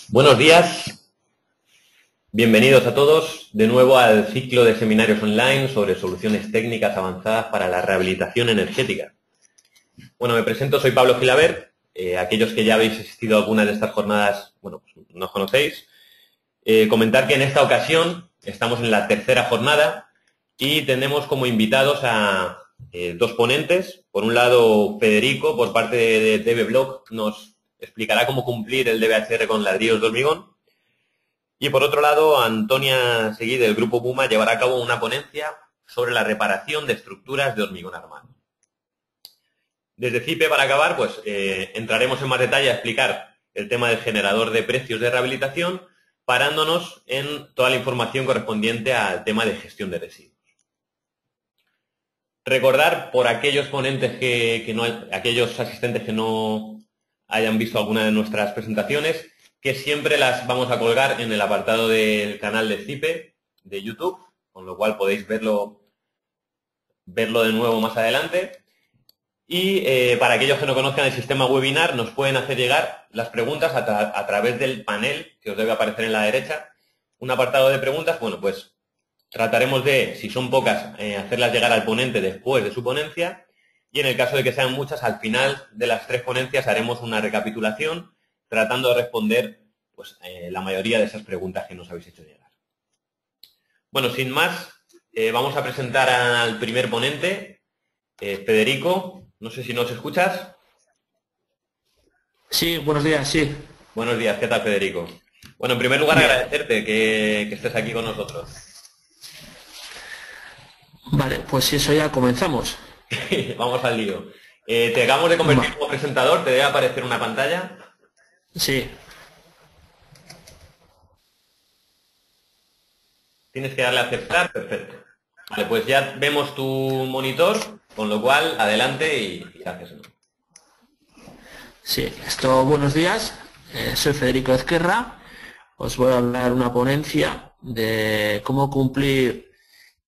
Buenos días, bienvenidos a todos de nuevo al ciclo de seminarios online sobre soluciones técnicas avanzadas para la rehabilitación energética. Bueno, me presento, soy Pablo Gilabert. Aquellos que ya habéis asistido a algunas de estas jornadas, bueno, pues nos conocéis. Comentar que en esta ocasión estamos en la tercera jornada y tenemos como invitados a dos ponentes. Por un lado, Federico, por parte de DB-Block, nos explicará cómo cumplir el DBHR con ladrillos de hormigón. Y por otro lado, Antonia Seguí, del Grupo Puma, llevará a cabo una ponencia sobre la reparación de estructuras de hormigón armado. Desde CIPE, para acabar, pues entraremos en más detalle a explicar el tema del generador de precios de rehabilitación, parándonos en toda la información correspondiente al tema de gestión de residuos. Recordar, por aquellos ponentes aquellos asistentes que no hayan visto alguna de nuestras presentaciones, que siempre las vamos a colgar en el apartado del canal de CIPE de YouTube, con lo cual podéis verlo de nuevo más adelante. Y para aquellos que no conozcan el sistema webinar, nos pueden hacer llegar las preguntas a través del panel que os debe aparecer en la derecha. Un apartado de preguntas, bueno, pues trataremos de, si son pocas, hacerlas llegar al ponente después de su ponencia. Y en el caso de que sean muchas, al final de las tres ponencias haremos una recapitulación tratando de responder pues, la mayoría de esas preguntas que nos habéis hecho llegar. Bueno, sin más, vamos a presentar al primer ponente, Federico. No sé si nos escuchas. Sí, buenos días, sí. Buenos días, ¿qué tal, Federico? Bueno, en primer lugar, agradecerte que estés aquí con nosotros. Vale, pues si eso ya comenzamos. Vamos al lío. Te acabamos de convertir como presentador, te debe aparecer una pantalla. Sí. Tienes que darle a aceptar, perfecto. Vale, pues ya vemos tu monitor, con lo cual, adelante y haces. Sí, buenos días. Soy Federico Ezquerra. Os voy a hablar una ponencia de cómo cumplir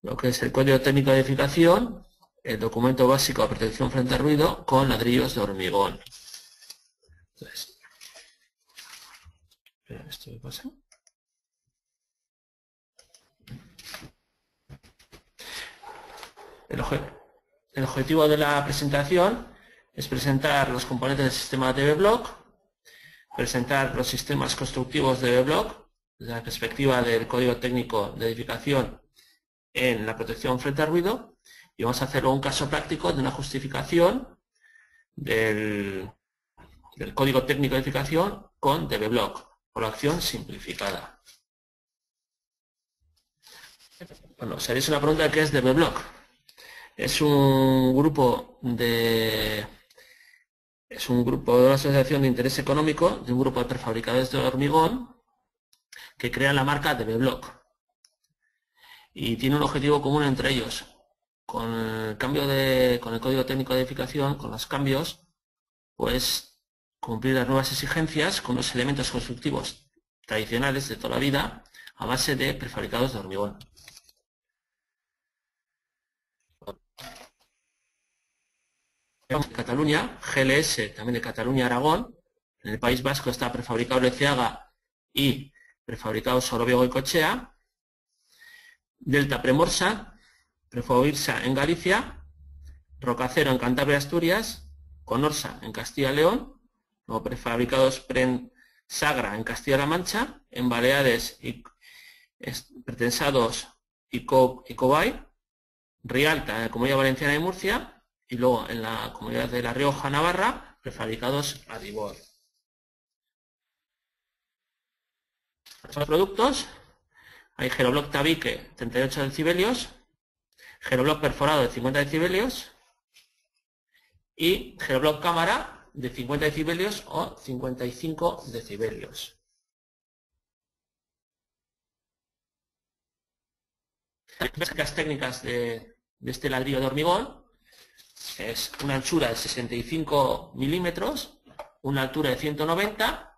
lo que es el código técnico de edificación, el documento básico de protección frente al ruido, con ladrillos de hormigón. Entonces, ¿esto qué pasa? El objetivo de la presentación es presentar los componentes del sistema DB-Block, presentar los sistemas constructivos de DB-Block desde la perspectiva del código técnico de edificación en la protección frente al ruido, y vamos a hacer un caso práctico de una justificación del código técnico de edificación con DB-Block, por acción simplificada. Bueno, se haréis una pregunta de qué es DB-Block. Es un grupo de una asociación de interés económico, de un grupo de prefabricadores de hormigón que crean la marca DB-Block. Y tiene un objetivo común entre ellos. Con el código técnico de edificación, con los cambios, pues cumplir las nuevas exigencias con los elementos constructivos tradicionales de toda la vida a base de prefabricados de hormigón. En Cataluña, GLS, también de Cataluña-Aragón. En el País Vasco está prefabricado Leciaga y prefabricado Sorobiego y Cochea. Delta Premorsa, Prefobirsa en Galicia, Rocacero en Cantabria y Asturias, Conorsa en Castilla y León, luego prefabricados Pren Sagra en Castilla-La Mancha, en Baleares y Pretensados y Cobay, Rialta en la Comunidad Valenciana y Murcia, y luego en la Comunidad de La Rioja, Navarra, prefabricados Adibor. Los productos: hay Geroblock tabique 38 decibelios, Geroblock perforado de 50 decibelios y Geroblock cámara de 50 decibelios o 55 decibelios. Las características técnicas de este ladrillo de hormigón es una anchura de 65 milímetros, una altura de 190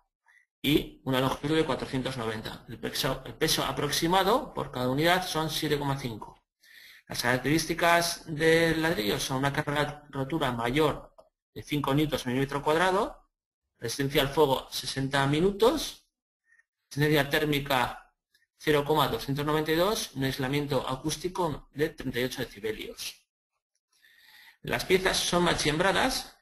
y una longitud de 490. El peso aproximado por cada unidad son 7,5. Las características del ladrillo son una carga de rotura mayor de 5 newtons por milímetro cuadrado, resistencia al fuego 60 minutos, resistencia térmica 0,292, un aislamiento acústico de 38 decibelios. Las piezas son machimbradas.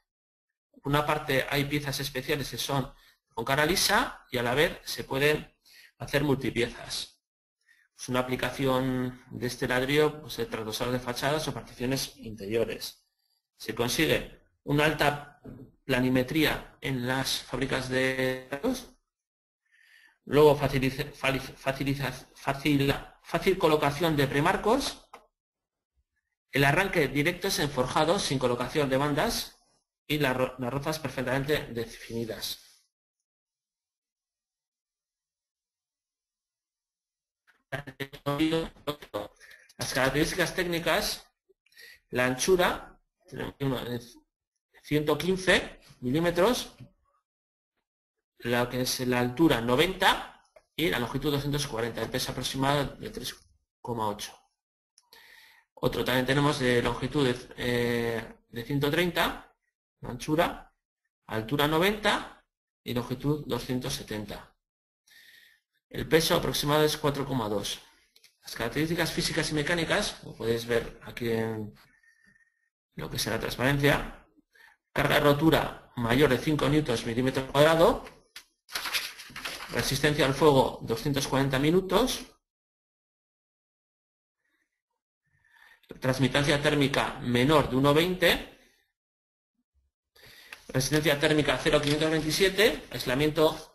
Por una parte hay piezas especiales que son con cara lisa y a la vez se pueden hacer multipiezas. Es una aplicación de este ladrillo pues, de trasdosados de fachadas o particiones interiores. Se consigue una alta planimetría en las fábricas de datos. Luego fácil colocación de premarcos. El arranque directo es en forjado sin colocación de bandas y las rozas perfectamente definidas. Las características técnicas, la anchura, 115 milímetros, lo que es la altura 90 y la longitud 240, el peso aproximado de 3,8. Otro también tenemos de longitud de 130, anchura, altura 90 y longitud 270. El peso aproximado es 4,2. Las características físicas y mecánicas, como podéis ver aquí en lo que es la transparencia, carga de rotura mayor de 5 newtons milímetro cuadrado, resistencia al fuego 240 minutos, transmitancia térmica menor de 1,20, resistencia térmica 0,527, aislamiento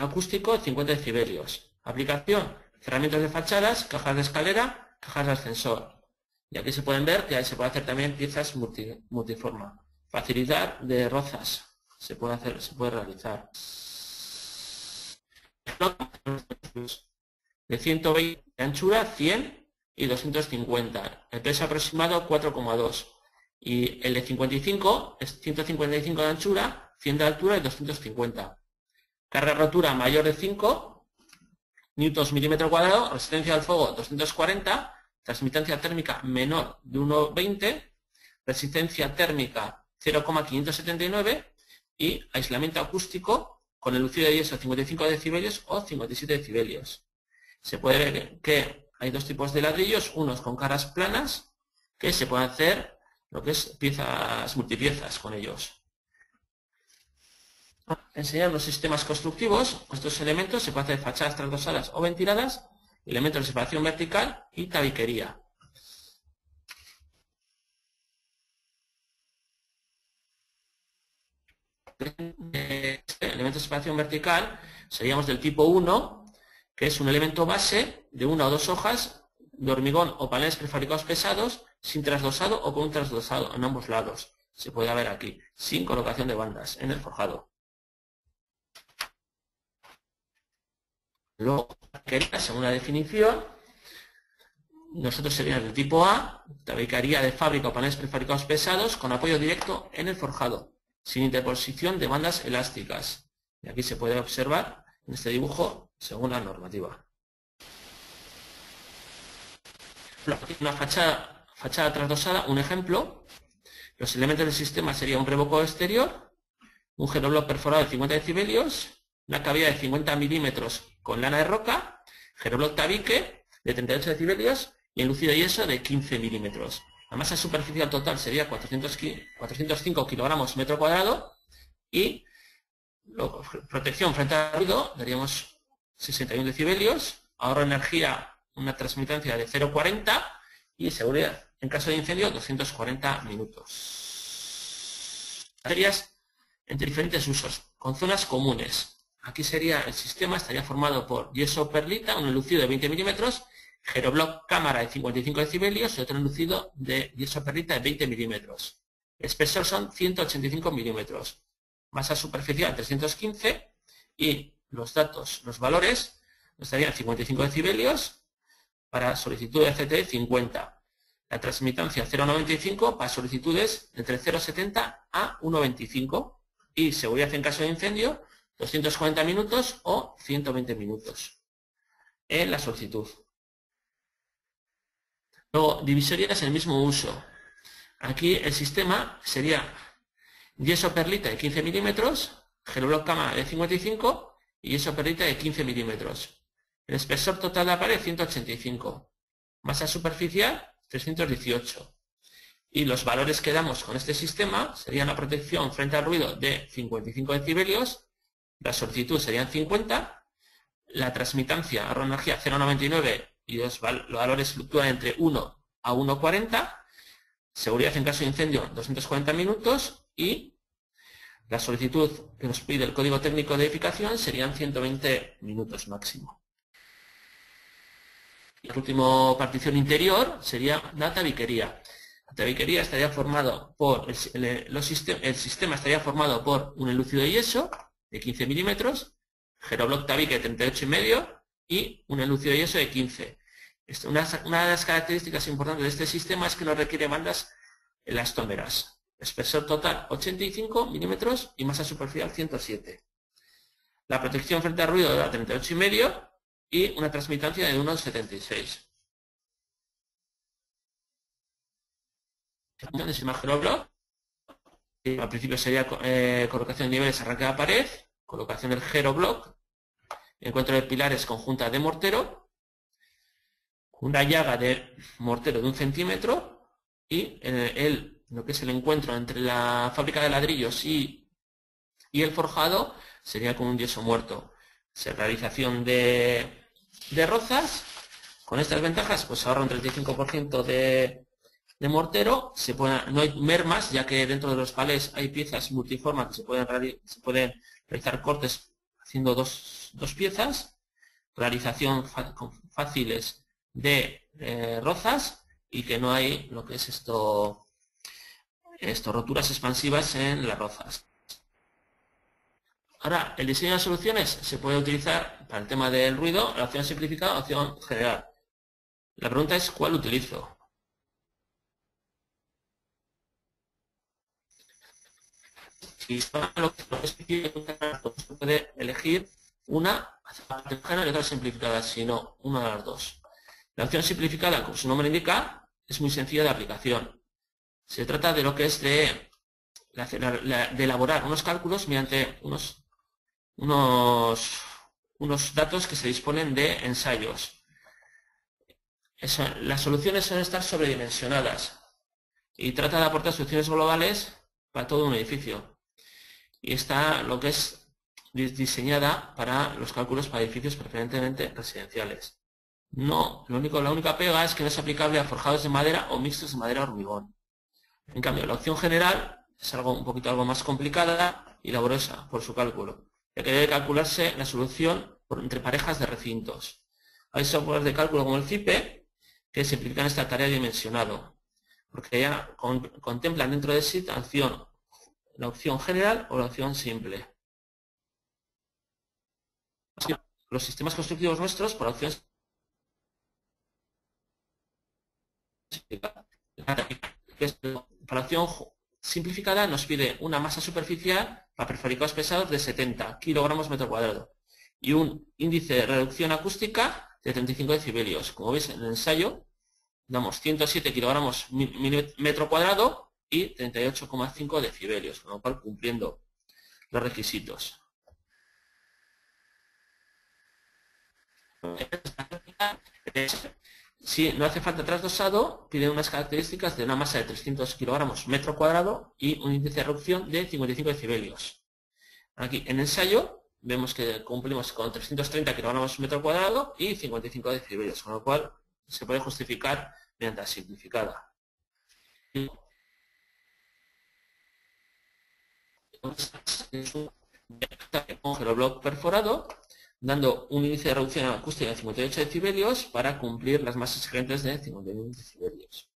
acústico 50 decibelios. Aplicación, cerramientos de fachadas, cajas de escalera, cajas de ascensor. Y aquí se pueden ver que ahí se puede hacer también piezas multiforma. Facilidad de rozas. Se puede realizar. De 120 de anchura, 100 y 250. El peso aproximado 4,2. Y el de 55 es 155 de anchura, 100 de altura y 250. Carga de rotura mayor de 5 newtons milímetro cuadrado, resistencia al fuego 240, transmitancia térmica menor de 1,20, resistencia térmica 0,579 y aislamiento acústico con el lucido de yeso 55 decibelios o 57 decibelios. Se puede ver que hay dos tipos de ladrillos, unos con caras planas, que se pueden hacer lo que es multipiezas con ellos. Enseñar los sistemas constructivos. Con estos elementos se puede hacer fachadas trasdosadas o ventiladas, elementos de separación vertical y tabiquería. Elementos de separación vertical seríamos del tipo 1, que es un elemento base de una o dos hojas de hormigón o paneles prefabricados pesados, sin trasdosado o con un trasdosado en ambos lados. Se puede ver aquí, sin colocación de bandas en el forjado. Luego, según la definición, nosotros seríamos del tipo A, tabiquería de fábrica o paneles prefabricados pesados con apoyo directo en el forjado, sin interposición de bandas elásticas. Y aquí se puede observar en este dibujo según la normativa. Una fachada trasdosada, un ejemplo. Los elementos del sistema serían un revoco exterior, un geroblock perforado de 50 decibelios, una cavidad de 50 milímetros con lana de roca, geroblock tabique de 38 decibelios y enlucido yeso de 15 milímetros. La masa superficial total sería 405 kilogramos metro cuadrado y protección frente al ruido daríamos 61 decibelios, ahorro de energía, una transmitancia de 0,40 y seguridad en caso de incendio 240 minutos. Materias entre diferentes usos, con zonas comunes. Aquí sería el sistema, estaría formado por yeso perlita, un enlucido de 20 milímetros, geroblock cámara de 55 decibelios y otro enlucido de yeso perlita de 20 milímetros. El espesor son 185 milímetros. Masa superficial 315 y los valores nos darían 55 decibelios para solicitud de CT 50. La transmitancia 0,95 para solicitudes entre 0,70 a 1,25 y seguridad en caso de incendio 240 minutos o 120 minutos en la solicitud. Luego, divisorias en el mismo uso. Aquí el sistema sería yeso perlita de 15 milímetros, geroblock cámara de 55 y yeso perlita de 15 milímetros. El espesor total de la pared 185. Masa superficial 318. Y los valores que damos con este sistema serían la protección frente al ruido de 55 decibelios, la solicitud serían 50, la transmitancia ahorro de energía 0,99 y los valores fluctúan entre 1 a 1,40, seguridad en caso de incendio 240 minutos y la solicitud que nos pide el código técnico de edificación serían 120 minutos máximo. La última partición interior sería la tabiquería. La tabiquería estaría formado por el sistema estaría formado por un enlucido de yeso de 15 milímetros, Geroblock tabique 38,5 y un enlucido de yeso de 15. Una de las características importantes de este sistema es que no requiere bandas elastómeras. Espesor total 85 milímetros y masa superficial 107. La protección frente al ruido da 38,5 y una transmitancia de 1,76. El sistema Geroblock, al principio sería colocación de niveles, arranque de pared, colocación del Geroblock, encuentro de pilares conjunta de mortero, una llaga de mortero de 1 centímetro y lo que es el encuentro entre la fábrica de ladrillos y el forjado sería con un yeso muerto. Realización de rozas. Con estas ventajas pues ahorra un 35% de mortero, no hay mermas, ya que dentro de los palés hay piezas multiformas que se pueden realizar cortes haciendo dos piezas, realización fáciles de rozas y que no hay lo que es roturas expansivas en las rozas. Ahora, el diseño de soluciones se puede utilizar para el tema del ruido, la opción simplificada o la opción general. La pregunta es ¿cuál utilizo? Si lo que se puede elegir una general y otra simplificada, sino una de las dos. La opción simplificada, como su nombre indica, es muy sencilla de aplicación. Se trata de lo que es de elaborar unos cálculos mediante unos datos que se disponen de ensayos. Las soluciones suelen estar sobredimensionadas y trata de aportar soluciones globales para todo un edificio. Y está lo que es diseñada para los cálculos para edificios preferentemente residenciales. La única pega es que no es aplicable a forjados de madera o mixtos de madera-hormigón. En cambio, la opción general es un poquito algo más complicada y laboriosa por su cálculo, ya que debe calcularse la solución entre parejas de recintos. Hay softwares de cálculo como el CIPE que simplifican esta tarea de dimensionado, porque ya contemplan dentro de sí la opción general o la opción simple. Los sistemas constructivos nuestros, por opción para la opción simplificada nos pide una masa superficial para prefabricados pesados de 70 kilogramos metro cuadrado y un índice de reducción acústica de 35 decibelios. Como veis en el ensayo, damos 107 kilogramos metro cuadrado y 38,5 decibelios, con lo cual cumpliendo los requisitos. Si no hace falta trasdosado, pide unas características de una masa de 300 kilogramos metro cuadrado y un índice de reducción de 55 decibelios. Aquí en ensayo vemos que cumplimos con 330 kilogramos metro cuadrado y 55 decibelios, con lo cual se puede justificar mediante la simplificada. Un Geroblock perforado, dando un índice de reducción acústica de 58 decibelios para cumplir las más exigentes de 51 decibelios.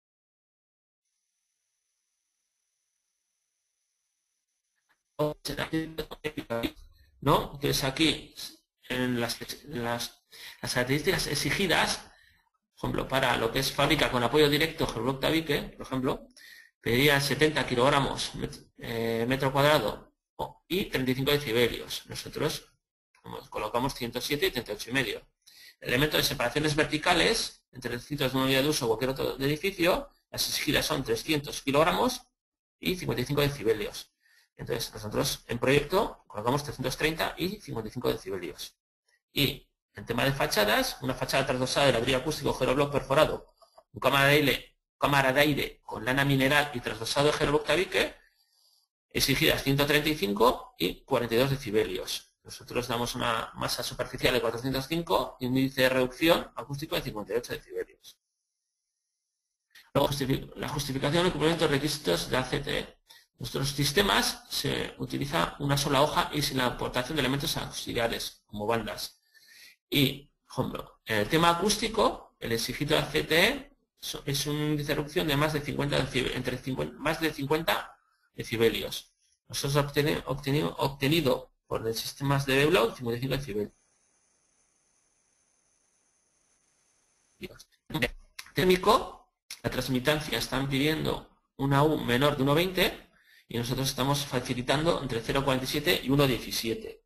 ¿No? Entonces aquí, en las características exigidas, por ejemplo, para lo que es fábrica con apoyo directo, Geroblock tabique, por ejemplo, pediría 70 kilogramos metro cuadrado y 35 decibelios. Nosotros colocamos 107 y 38,5. Elementos de separaciones verticales entre recintos de una unidad de uso o cualquier otro edificio, las exigidas son 300 kilogramos y 55 decibelios. Entonces, nosotros en proyecto colocamos 330 y 55 decibelios. Y en tema de fachadas, una fachada trasdosada de ladrillo acústico Geroblock perforado, un cámara de aire con lana mineral y trasdosado de Geroblock tabique, exigidas 135 y 42 decibelios. Nosotros damos una masa superficial de 405 y un índice de reducción acústico de 58 decibelios. Luego, la justificación y cumplimiento de requisitos de ACTE. Nuestros sistemas se utiliza una sola hoja y sin la aportación de elementos auxiliares, como bandas. Y, por ejemplo, en el tema acústico, el exigido de ACTE es un índice de reducción de más de 50 decibelios. Nosotros hemos obtenido por el sistema de Beblock 55 decibelios. Térmico, la transmitancia están pidiendo una U menor de 1,20 y nosotros estamos facilitando entre 0,47 y 1,17.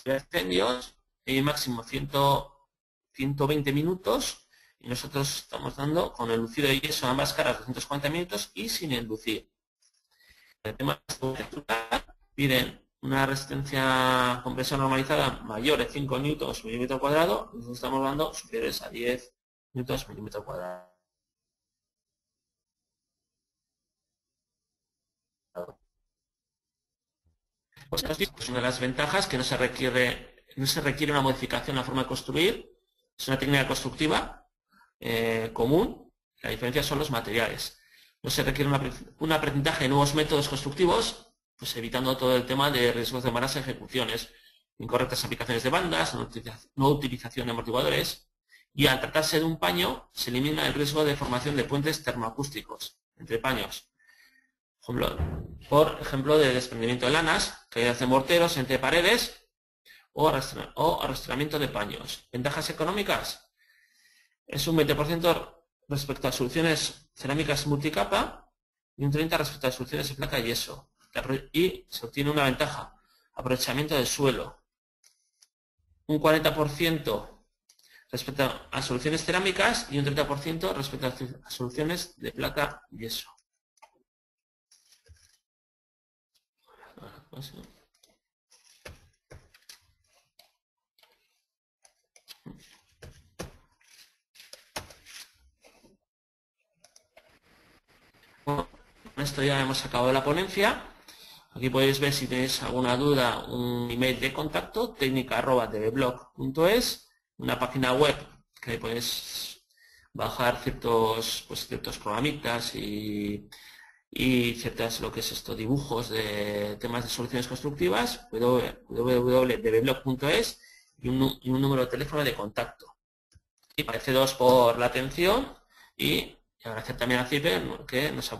Incendios, máximo 120 minutos y nosotros estamos dando con el lucido de yeso ambas caras 240 minutos y sin enlucir. El tema de piden una resistencia compresión normalizada mayor de 5 newtons milímetro cuadrado, nosotros estamos dando superiores a 10 newtons milímetro cuadrado. Pues una de las ventajas que no se requiere una modificación en la forma de construir, es una técnica constructiva común, la diferencia son los materiales. No se requiere un aprendizaje de nuevos métodos constructivos, pues evitando todo el tema de riesgos de malas ejecuciones, incorrectas aplicaciones de bandas, no utilización de amortiguadores, y al tratarse de un paño se elimina el riesgo de formación de puentes termoacústicos entre paños. Por ejemplo, de desprendimiento de lanas, caídas de morteros entre paredes o arrastramiento de paños. Ventajas económicas: es un 20% respecto a soluciones cerámicas multicapa y un 30% respecto a soluciones de placa y yeso. Y se obtiene una ventaja: aprovechamiento del suelo. Un 40% respecto a soluciones cerámicas y un 30% respecto a soluciones de placa y yeso. Bueno, con esto ya hemos acabado la ponencia. Aquí podéis ver, si tenéis alguna duda, un email de contacto, técnica@dbblog.es, una página web que podéis bajar ciertos programitas y ciertas, lo que es esto, dibujos de temas de soluciones constructivas, www.dbblog.es, y un número de teléfono de contacto. Y agradeceros por la atención y agradecer también a Ciber, que nos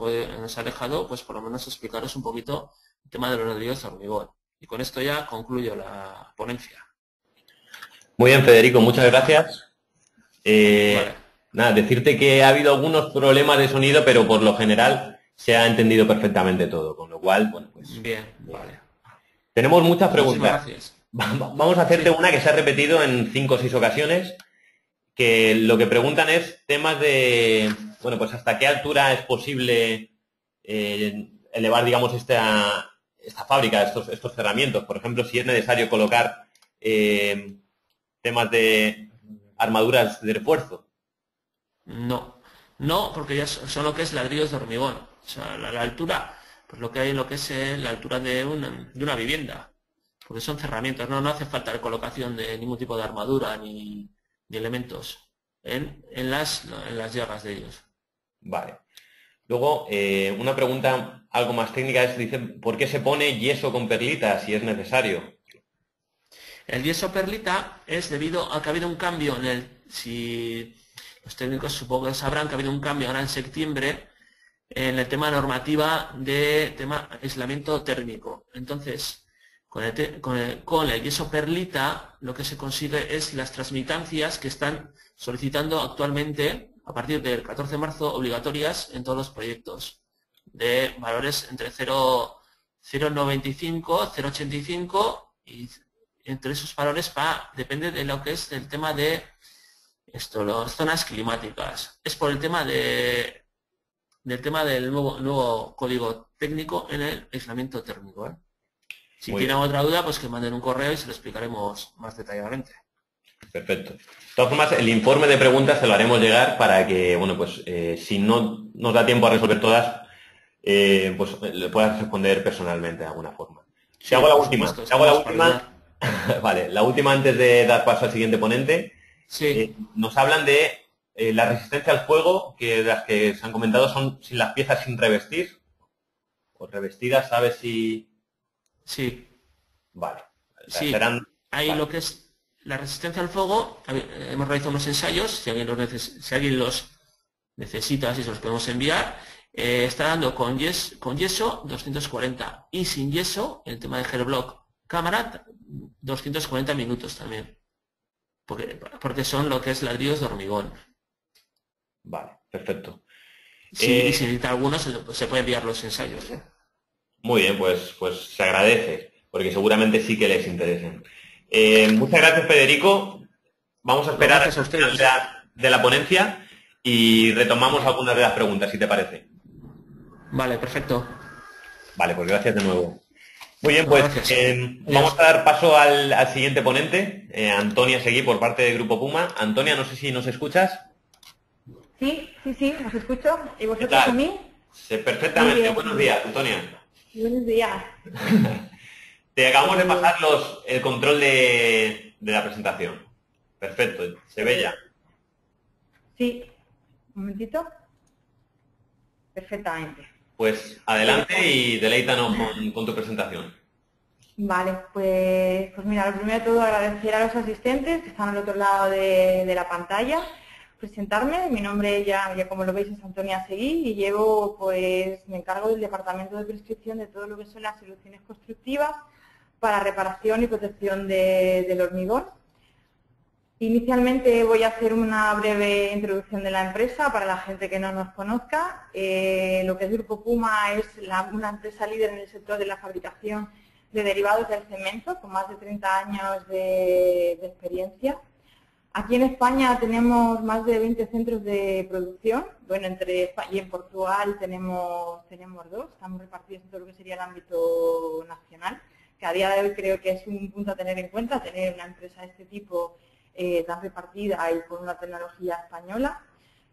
ha dejado, pues por lo menos explicaros un poquito el tema de los ladrillos de hormigón. Y con esto ya concluyo la ponencia. Muy bien, Federico, muchas gracias. Vale. Nada, decirte que ha habido algunos problemas de sonido, pero por lo general se ha entendido perfectamente todo, con lo cual, bueno, pues... Bien, vale. Tenemos muchas preguntas. Gracias. Vamos a hacerte una que se ha repetido en 5 o 6 ocasiones, que lo que preguntan es temas de, bueno, pues hasta qué altura es posible elevar, digamos, esta fábrica, estos cerramientos. Por ejemplo, si es necesario colocar temas de armaduras de refuerzo. No, porque ya son lo que es ladrillos de hormigón. O sea, la altura, pues lo que hay en lo que es la altura de una vivienda. Porque son cerramientos, no hace falta la colocación de ningún tipo de armadura ni elementos en las llagas de ellos. Vale. Luego, una pregunta algo más técnica es, dice, ¿por qué se pone yeso con perlita si es necesario? El yeso perlita es debido a que ha habido un cambio si los técnicos supongo que sabrán que ha habido un cambio ahora en septiembre en el tema normativa de tema aislamiento térmico. Entonces, con el yeso perlita lo que se consigue es las transmitancias que están solicitando actualmente a partir del 14 de marzo obligatorias en todos los proyectos, de valores entre 0,95, 0,85 y entre esos valores depende de lo que es el tema de las zonas climáticas. Es por el tema de del tema del nuevo código técnico en el aislamiento térmico, ¿eh? Si tienen otra duda, pues que manden un correo y se lo explicaremos más detalladamente. Perfecto. De todas formas, el informe de preguntas se lo haremos llegar para que, bueno, pues si no nos da tiempo a resolver todas, pues le puedas responder personalmente de alguna forma. Sí, te hago la por última. supuesto, Te hago la estamos para última. ayudar. Vale, la última antes de dar paso al siguiente ponente. Sí, Nos hablan de la resistencia al fuego, que las que se han comentado son sin las piezas sin revestir. O revestidas, ¿sabes si...? sí, Vale. O sea, sí. serán... Hay Vale. lo que es la resistencia al fuego. Hemos realizado unos ensayos, si alguien los necesita, si se los podemos enviar. Está dando con yeso 240 y sin yeso, el tema de Gerblock cámara, 240 minutos también. Porque son lo que es ladrillos de hormigón. Vale, perfecto. Sí, y si necesita alguno, se puede enviar los ensayos, ¿eh? Muy bien, pues se agradece, porque seguramente sí que les interesen. Muchas gracias, Federico. Vamos a esperar Gracias a al final ustedes. de la ponencia y retomamos algunas de las preguntas, si te parece. Vale, perfecto. Vale, pues gracias de nuevo. Muy bien, No, pues gracias. vamos Adiós. a dar paso al siguiente ponente, Antonia Seguí, por parte del Grupo Puma. Antonia, no sé si nos escuchas. Sí, sí, sí, os escucho. ¿Y ¿Qué vosotros a tal? mí? Sí, Muy perfectamente. bien. Buenos días, Antonia. Buenos días. Te acabamos de pasar el control de la presentación. Perfecto, se ve ya. Sí, un momentito. Perfectamente. Pues adelante y deleítanos con tu presentación. Vale, pues mira, lo primero de todo agradecer a los asistentes que están al otro lado de la pantalla. Presentarme, mi nombre ya como lo veis es Antonia Seguí y me encargo del departamento de prescripción de todo lo que son las soluciones constructivas para reparación y protección del hormigón. Inicialmente voy a hacer una breve introducción de la empresa para la gente que no nos conozca. Lo que es Grupo Puma es una empresa líder en el sector de la fabricación de derivados del cemento, con más de 30 años de experiencia. Aquí en España tenemos más de 20 centros de producción. Bueno, entre España y en Portugal tenemos dos, estamos repartidos en todo lo que sería el ámbito nacional, que a día de hoy creo que es un punto a tener en cuenta, tener una empresa de este tipo tan repartida y con una tecnología española.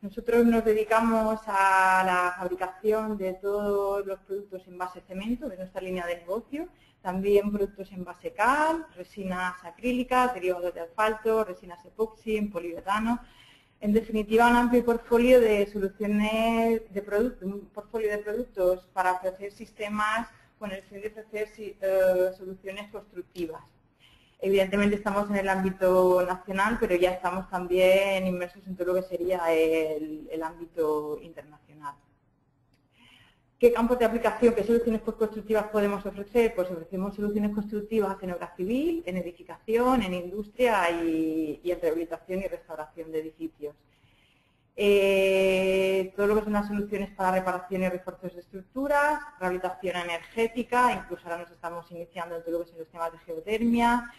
Nosotros nos dedicamos a la fabricación de todos los productos en base cemento, de nuestra línea de negocio, también productos en base cal, resinas acrílicas, derivados de asfalto, resinas epoxi, en poliuretano. En definitiva, un amplio portfolio de soluciones de productos, un portfolio de productos para ofrecer sistemas con el fin de ofrecer soluciones constructivas. Evidentemente estamos en el ámbito nacional, pero ya estamos también inmersos en todo lo que sería el ámbito internacional. ¿Qué campos de aplicación, qué soluciones constructivas podemos ofrecer? Pues ofrecemos soluciones constructivas en obra civil, en edificación, en industria y en rehabilitación y restauración de edificios. Todo lo que son las soluciones para reparación y refuerzos de estructuras, rehabilitación energética, incluso ahora nos estamos iniciando en todo lo que son los temas de geotermia,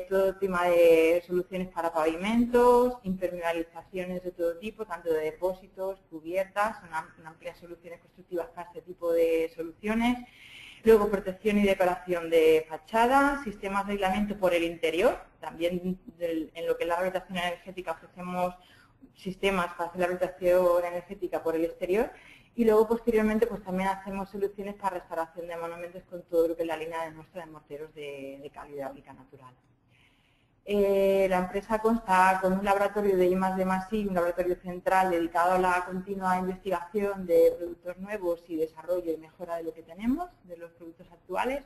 todo tema de soluciones para pavimentos, impermeabilizaciones de todo tipo, tanto de depósitos, cubiertas, son amplias soluciones constructivas para este tipo de soluciones. Luego protección y decoración de fachada, sistemas de aislamiento por el interior, también en lo que es la rehabilitación energética ofrecemos sistemas para hacer la rehabilitación energética por el exterior. Y luego, posteriormente, pues también hacemos soluciones para restauración de monumentos con todo lo que es la línea de muestra de morteros de cal hidráulica natural. La empresa consta con un laboratorio de I+D+I, un laboratorio central dedicado a la continua investigación de productos nuevos y desarrollo y mejora de lo que tenemos, de los productos actuales.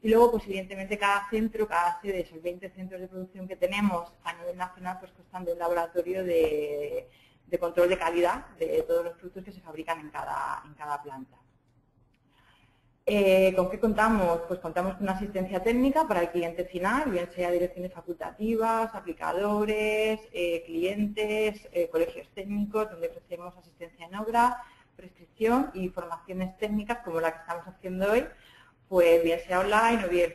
Y luego, pues evidentemente, cada sede, esos 20 centros de producción que tenemos a nivel nacional, pues constan de un laboratorio de control de calidad de todos los productos que se fabrican en cada planta. ¿Con qué contamos? Pues contamos con una asistencia técnica para el cliente final, bien sea direcciones facultativas, aplicadores, clientes, colegios técnicos, donde ofrecemos asistencia en obra, prescripción y formaciones técnicas como la que estamos haciendo hoy, pues bien sea online o bien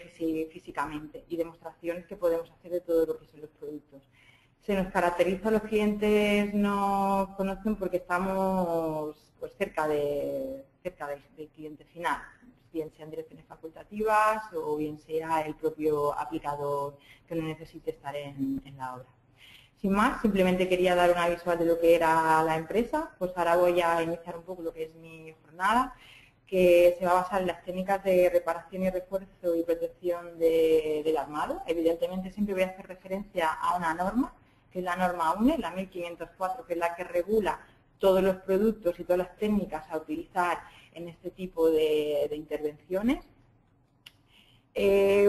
físicamente, y demostraciones que podemos hacer de todo lo que son los productos. Se nos caracteriza, los clientes nos conocen porque estamos pues cerca del cliente final, bien sean direcciones facultativas o bien sea el propio aplicador que no necesite estar en la obra. Sin más, simplemente quería dar una visual de lo que era la empresa, pues ahora voy a iniciar un poco lo que es mi jornada, que se va a basar en las técnicas de reparación y refuerzo y protección del armado. Evidentemente siempre voy a hacer referencia a una norma, que es la norma UNE, la 1504, que es la que regula todos los productos y todas las técnicas a utilizar en este tipo de intervenciones.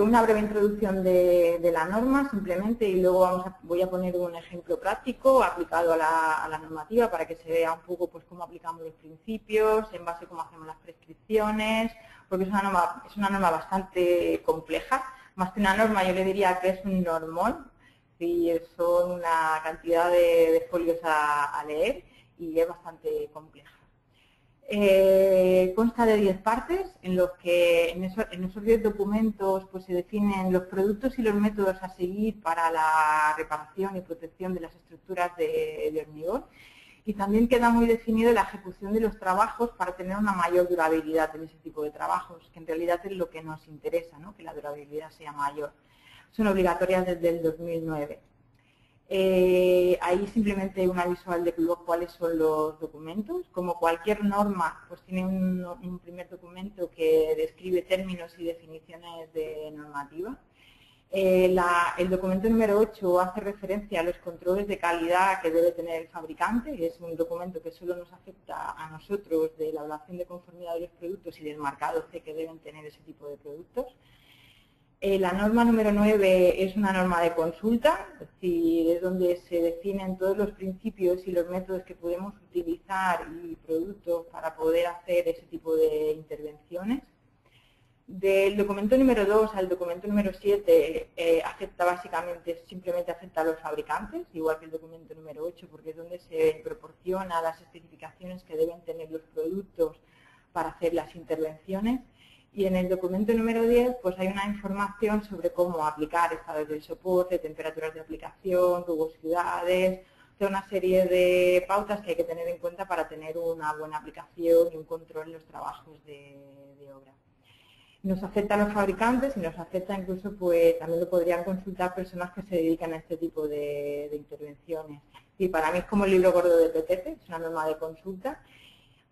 Una breve introducción de la norma simplemente y luego voy a poner un ejemplo práctico aplicado a la normativa para que se vea un poco pues, cómo aplicamos los principios, en base a cómo hacemos las prescripciones, porque es una norma bastante compleja. Más que una norma yo le diría que es un normón, y son una cantidad de folios a leer y es bastante compleja. Consta de 10 partes en los que en esos 10 documentos pues, se definen los productos y los métodos a seguir para la reparación y protección de las estructuras de hormigón, y también queda muy definido la ejecución de los trabajos para tener una mayor durabilidad en ese tipo de trabajos, que en realidad es lo que nos interesa, ¿no? Que la durabilidad sea mayor. Son obligatorias desde el 2009. Ahí simplemente una visual de cuáles son los documentos. Como cualquier norma, pues tiene un primer documento que describe términos y definiciones de normativa. El documento número 8 hace referencia a los controles de calidad que debe tener el fabricante. Es un documento que solo nos afecta a nosotros de la evaluación de conformidad de los productos y del marcado C que deben tener ese tipo de productos. La norma número 9 es una norma de consulta, es decir, es donde se definen todos los principios y los métodos que podemos utilizar y productos para poder hacer ese tipo de intervenciones. Del documento número 2 al documento número 7 simplemente afecta a los fabricantes, igual que el documento número 8, porque es donde se proporciona las especificaciones que deben tener los productos para hacer las intervenciones. Y en el documento número 10 pues hay una información sobre cómo aplicar estados del soporte, temperaturas de aplicación, rugosidades, toda una serie de pautas que hay que tener en cuenta para tener una buena aplicación y un control en los trabajos de obra. Nos afecta a los fabricantes y nos afecta incluso, pues también lo podrían consultar personas que se dedican a este tipo de intervenciones. Y para mí es como el libro gordo de Petete, es una norma de consulta,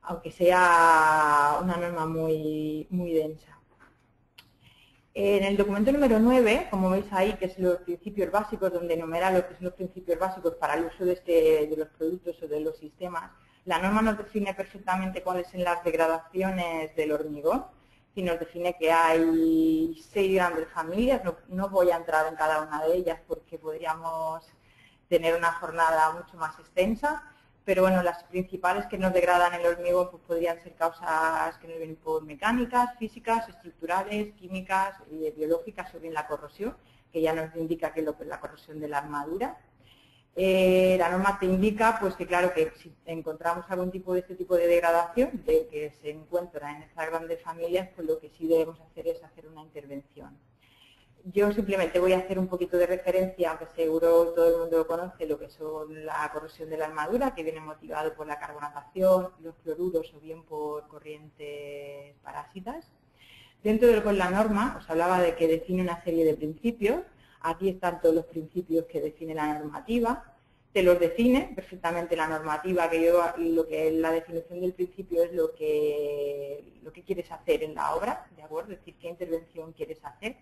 aunque sea una norma muy densa. En el documento número 9, como veis ahí, que es los principios básicos, donde enumera lo que son los principios básicos para el uso de los productos o de los sistemas, la norma nos define perfectamente cuáles son las degradaciones del hormigón, y nos define que hay 6 grandes familias. No voy a entrar en cada una de ellas porque podríamos tener una jornada mucho más extensa. Pero bueno, las principales que nos degradan el hormigón pues podrían ser causas que nos vienen por mecánicas, físicas, estructurales, químicas, biológicas o bien la corrosión, que ya nos indica que es la corrosión de la armadura. La norma te indica pues que claro que si encontramos algún tipo de este tipo de degradación de que se encuentra en estas grandes familias, pues lo que sí debemos hacer es hacer una intervención. Yo simplemente voy a hacer un poquito de referencia, aunque seguro todo el mundo lo conoce, lo que son la corrosión de la armadura, que viene motivado por la carbonatación, los cloruros o bien por corrientes parásitas. Dentro de la norma os hablaba de que define una serie de principios. Aquí están todos los principios que define la normativa. Te los define perfectamente la normativa, lo que es la definición del principio es lo que quieres hacer en la obra, ¿de acuerdo? Es decir, qué intervención quieres hacer.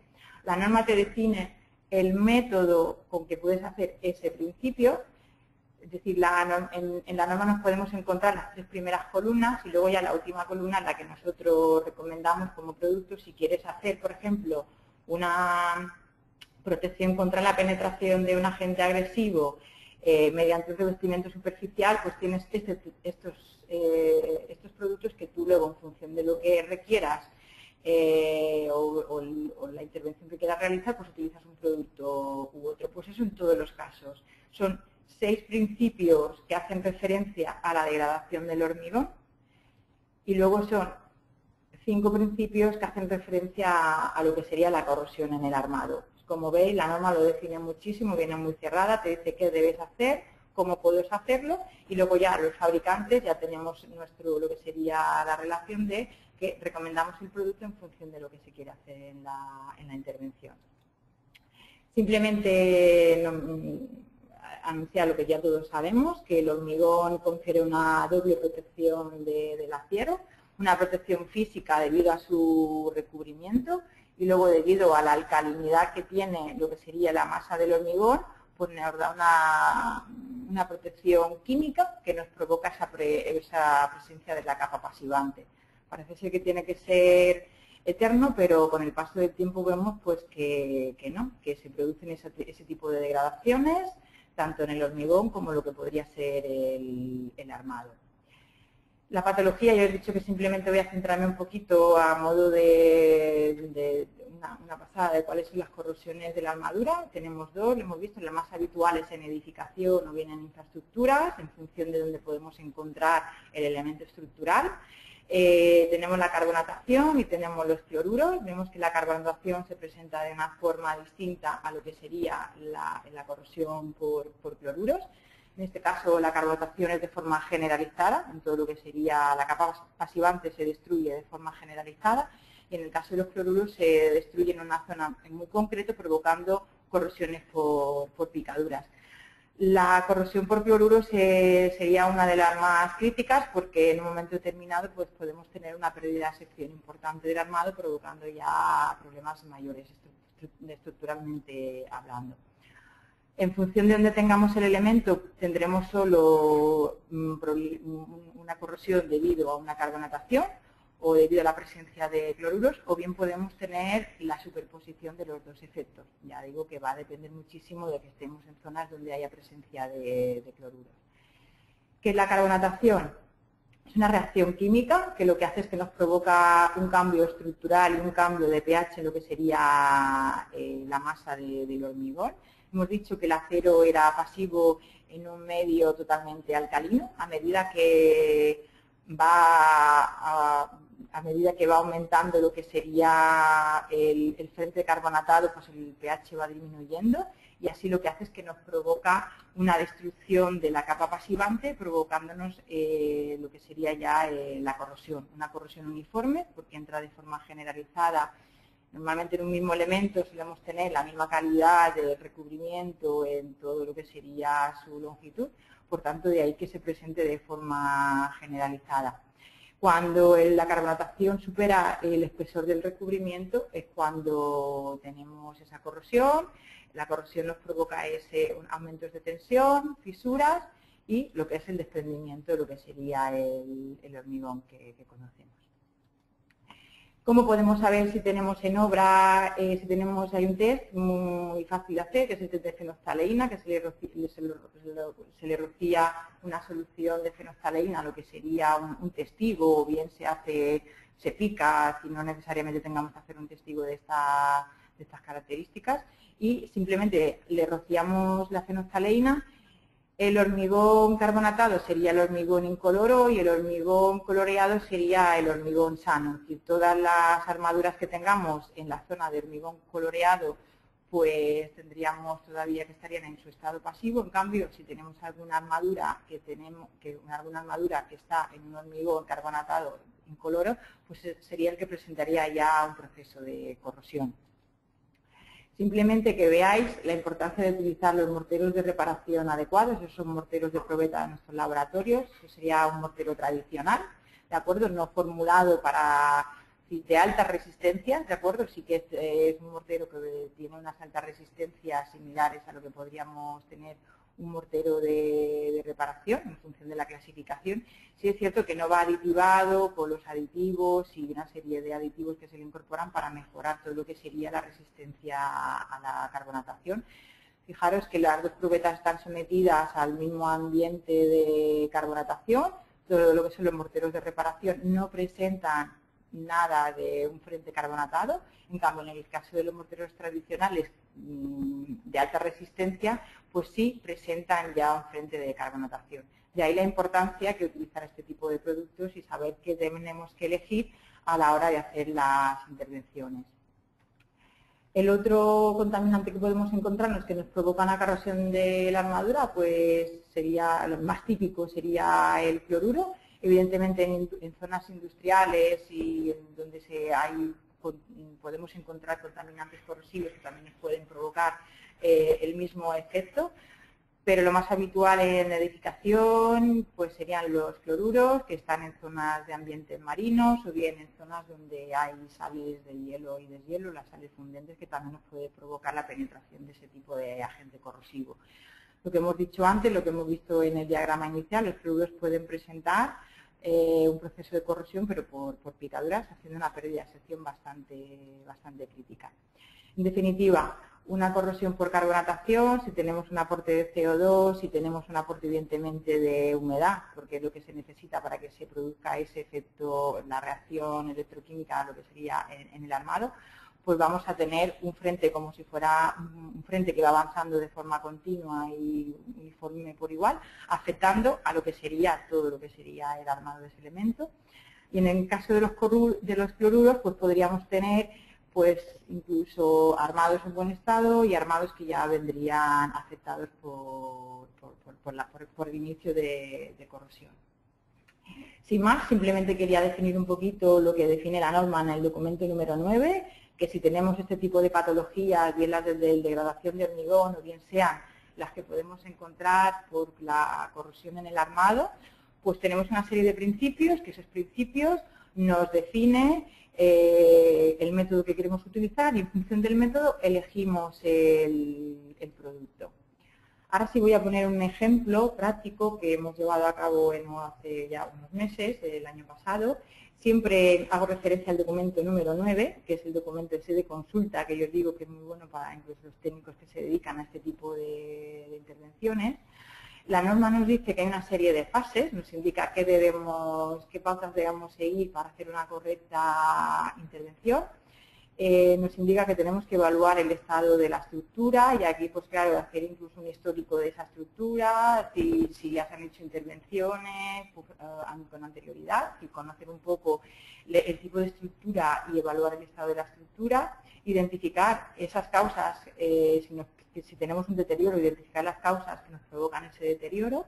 La norma te define el método con que puedes hacer ese principio, es decir, en la norma nos podemos encontrar las 3 primeras columnas y luego ya la última columna, la que nosotros recomendamos como producto. Si quieres hacer, por ejemplo, una protección contra la penetración de un agente agresivo mediante un revestimiento superficial, pues tienes estos productos que tú luego, en función de lo que requieras, o la intervención que quieras realizar, pues utilizas un producto u otro. Pues eso en todos los casos. Son 6 principios que hacen referencia a la degradación del hormigón y luego son 5 principios que hacen referencia a lo que sería la corrosión en el armado. Como veis, la norma lo define muchísimo, viene muy cerrada, te dice qué debes hacer, cómo puedes hacerlo, y luego ya los fabricantes ya tenemos lo que sería la relación de que recomendamos el producto en función de lo que se quiere hacer en la intervención. Simplemente anunciar lo que ya todos sabemos, que el hormigón confiere una doble protección del acero, una protección física debido a su recubrimiento y luego debido a la alcalinidad que tiene lo que sería la masa del hormigón, pues nos da una protección química que nos provoca esa presencia de la capa pasivante. Parece ser que tiene que ser eterno, pero con el paso del tiempo vemos pues que no, que se producen ese tipo de degradaciones, tanto en el hormigón como lo que podría ser el armado. La patología, yo he dicho que simplemente voy a centrarme un poquito a modo de una pasada de cuáles son las corrosiones de la armadura. Tenemos dos, lo hemos visto, las más habituales en edificación o bien en infraestructuras, en función de donde podemos encontrar el elemento estructural. Tenemos la carbonatación y tenemos los cloruros. Vemos que la carbonatación se presenta de una forma distinta a lo que sería la corrosión por cloruros. En este caso, la carbonatación es de forma generalizada, en todo lo que sería la capa pasivante se destruye de forma generalizada, y en el caso de los cloruros se destruyen en una zona muy concreta, provocando corrosiones por picaduras. La corrosión por cloruros sería una de las más críticas, porque en un momento determinado pues, podemos tener una pérdida de sección importante del armado, provocando ya problemas mayores estructuralmente hablando. En función de donde tengamos el elemento, tendremos solo una corrosión debido a una carbonatación o debido a la presencia de cloruros, o bien podemos tener la superposición de los dos efectos. Ya digo que va a depender muchísimo de que estemos en zonas donde haya presencia de cloruros. ¿Qué es la carbonatación? Es una reacción química que lo que hace es que nos provoca un cambio estructural y un cambio de pH en lo que sería la masa del hormigón. Hemos dicho que el acero era pasivo en un medio totalmente alcalino. A medida que va aumentando lo que sería el frente carbonatado, pues el pH va disminuyendo, y así lo que hace es que nos provoca una destrucción de la capa pasivante, provocándonos lo que sería ya la corrosión. Una corrosión uniforme, porque entra de forma generalizada. Normalmente en un mismo elemento solemos tener la misma calidad de recubrimiento en todo lo que sería su longitud, por tanto de ahí que se presente de forma generalizada. Cuando la carbonatación supera el espesor del recubrimiento es cuando tenemos esa corrosión. La corrosión nos provoca aumentos de tensión, fisuras y lo que es el desprendimiento de lo que sería el hormigón que conocemos. ¿Cómo podemos saber si tenemos en obra, hay un test muy fácil de hacer, que es el test de fenoftaleína, que se le rocía una solución de fenoftaleína, lo que sería un testigo, o bien se pica, si no necesariamente tengamos que hacer un testigo de estas características, y simplemente le rociamos la fenoftaleína. El hormigón carbonatado sería el hormigón incoloro y el hormigón coloreado sería el hormigón sano. Es decir, todas las armaduras que tengamos en la zona de hormigón coloreado, pues tendríamos todavía que estarían en su estado pasivo. En cambio, si tenemos alguna armadura que está en un hormigón carbonatado incoloro, pues sería el que presentaría ya un proceso de corrosión. Simplemente que veáis la importancia de utilizar los morteros de reparación adecuados. Esos son morteros de probeta de nuestros laboratorios. Eso sería un mortero tradicional, ¿de acuerdo? No formulado de altas resistencias, ¿de acuerdo? Sí que es un mortero que tiene unas altas resistencias similares a lo que podríamos tener un mortero de reparación en función de la clasificación. Sí es cierto que no va aditivado con los aditivos y una serie de aditivos que se le incorporan para mejorar todo lo que sería la resistencia a la carbonatación. Fijaros que las dos probetas están sometidas al mismo ambiente de carbonatación. Todo lo que son los morteros de reparación no presentan nada de un frente carbonatado. En cambio, en el caso de los morteros tradicionales de alta resistencia, pues sí presentan ya un frente de carbonatación. De ahí la importancia que utilizar este tipo de productos y saber qué tenemos que elegir a la hora de hacer las intervenciones. El otro contaminante que podemos encontrarnos que nos provoca la corrosión de la armadura, pues sería, lo más típico sería el cloruro. Evidentemente en zonas industriales y en donde podemos encontrar contaminantes corrosivos que también nos pueden provocar el mismo efecto. Pero lo más habitual en edificación pues serían los cloruros, que están en zonas de ambientes marinos o bien en zonas donde hay sales de hielo y deshielo, las sales fundentes, que también nos puede provocar la penetración de ese tipo de agente corrosivo. Lo que hemos dicho antes, lo que hemos visto en el diagrama inicial, los cloruros pueden presentar un proceso de corrosión, pero por picaduras, haciendo una pérdida de sección bastante crítica. En definitiva, una corrosión por carbonatación, si tenemos un aporte de CO2, si tenemos un aporte evidentemente de humedad, porque es lo que se necesita para que se produzca ese efecto, la reacción electroquímica, lo que sería en el armado, pues vamos a tener un frente como si fuera un frente que va avanzando de forma continua y uniforme por igual, afectando a lo que sería todo lo que sería el armado de ese elemento. Y en el caso de los cloruros, pues podríamos tener pues incluso armados en buen estado y armados que ya vendrían afectados por el inicio de corrosión. Sin más, simplemente quería definir un poquito lo que define la norma en el documento número 9, que si tenemos este tipo de patologías, bien las de degradación de hormigón o bien sean las que podemos encontrar por la corrosión en el armado, pues tenemos una serie de principios, que esos principios nos definen el método que queremos utilizar y en función del método elegimos el producto. Ahora sí voy a poner un ejemplo práctico que hemos llevado a cabo hace ya unos meses, el año pasado. Siempre hago referencia al documento número 9, que es el documento de consulta, que yo os digo que es muy bueno para incluso los técnicos que se dedican a este tipo de intervenciones. La norma nos dice que hay una serie de fases, nos indica qué pautas debemos seguir para hacer una correcta intervención. Nos indica que tenemos que evaluar el estado de la estructura y aquí, pues claro, hacer incluso un histórico de esa estructura, si ya se han hecho intervenciones con anterioridad, y conocer un poco el tipo de estructura y evaluar el estado de la estructura, identificar esas causas, si tenemos un deterioro, identificar las causas que nos provocan ese deterioro.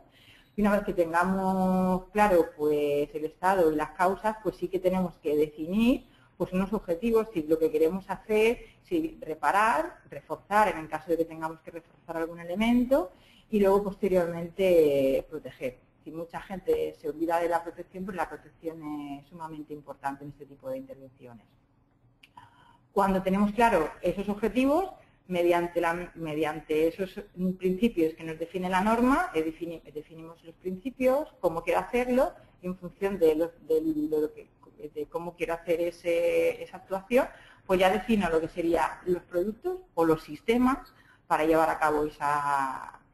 Y una vez que tengamos claro pues el estado y las causas, pues sí que tenemos que definir pues unos objetivos, si lo que queremos hacer, si reparar, reforzar en el caso de que tengamos que reforzar algún elemento y luego posteriormente proteger. Si mucha gente se olvida de la protección, pues la protección es sumamente importante en este tipo de intervenciones. Cuando tenemos claro esos objetivos, mediante esos principios que nos define la norma, definimos los principios, cómo quiero hacerlo, y en función de cómo quiero hacer esa actuación, pues ya defino lo que serían los productos o los sistemas para llevar a cabo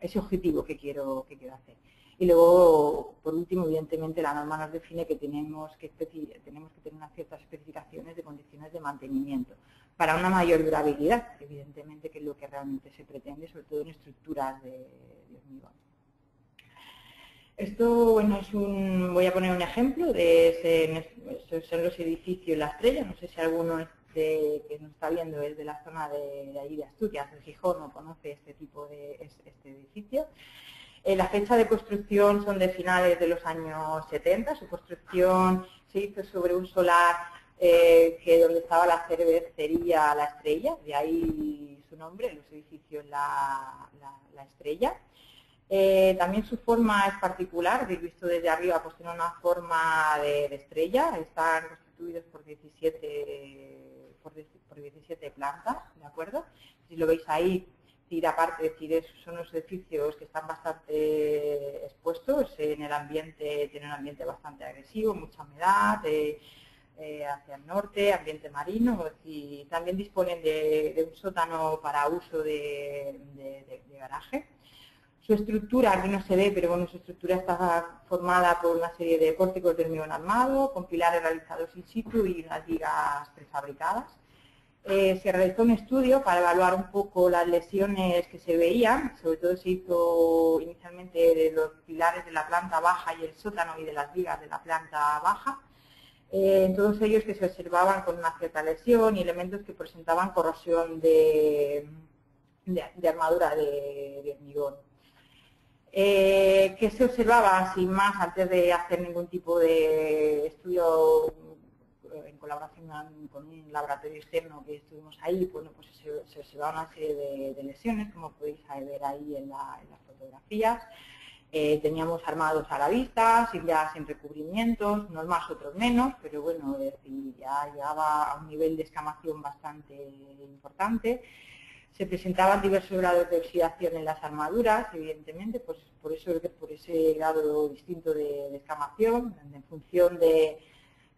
ese objetivo que quiero hacer. Y luego, por último, evidentemente, la norma nos define que tenemos que tener unas ciertas especificaciones de condiciones de mantenimiento para una mayor durabilidad, evidentemente, que es lo que realmente se pretende, sobre todo en estructuras de hormigón. Esto, bueno, voy a poner un ejemplo son los edificios La Estrella. No sé si alguno que nos está viendo es de la zona de allí de Asturias, de Gijón, o conoce este edificio. La fecha de construcción son de finales de los años 70. Su construcción se hizo sobre un solar donde estaba la cervecería La Estrella, de ahí su nombre, los edificios La Estrella. También su forma es particular, visto desde arriba, pues tiene una forma de estrella. Están constituidos por 17 plantas, ¿de acuerdo? Si lo veis ahí, aparte, son los edificios que están bastante expuestos en el ambiente, tienen un ambiente bastante agresivo, mucha humedad, hacia el norte, ambiente marino, y también disponen de un sótano para uso de garaje. Su estructura, aquí no se ve, pero bueno, su estructura está formada por una serie de pórticos de hormigón armado, con pilares realizados in situ y unas vigas prefabricadas. Se realizó un estudio para evaluar un poco las lesiones que se veían, sobre todo se hizo inicialmente de los pilares de la planta baja y el sótano y de las vigas de la planta baja. en todos ellos que se observaban con una cierta lesión y elementos que presentaban corrosión de armadura de hormigón. ¿Qué se observaba sin más antes de hacer ningún tipo de estudio en colaboración con un laboratorio externo que estuvimos ahí? Bueno, pues se observaba una serie de lesiones, como podéis ver ahí en las fotografías. Teníamos armados a la vista, sin recubrimientos, unos más, otros menos, pero bueno, ya llegaba a un nivel de escamación bastante importante. Se presentaban diversos grados de oxidación en las armaduras, evidentemente, pues por ese grado distinto de escamación, en función de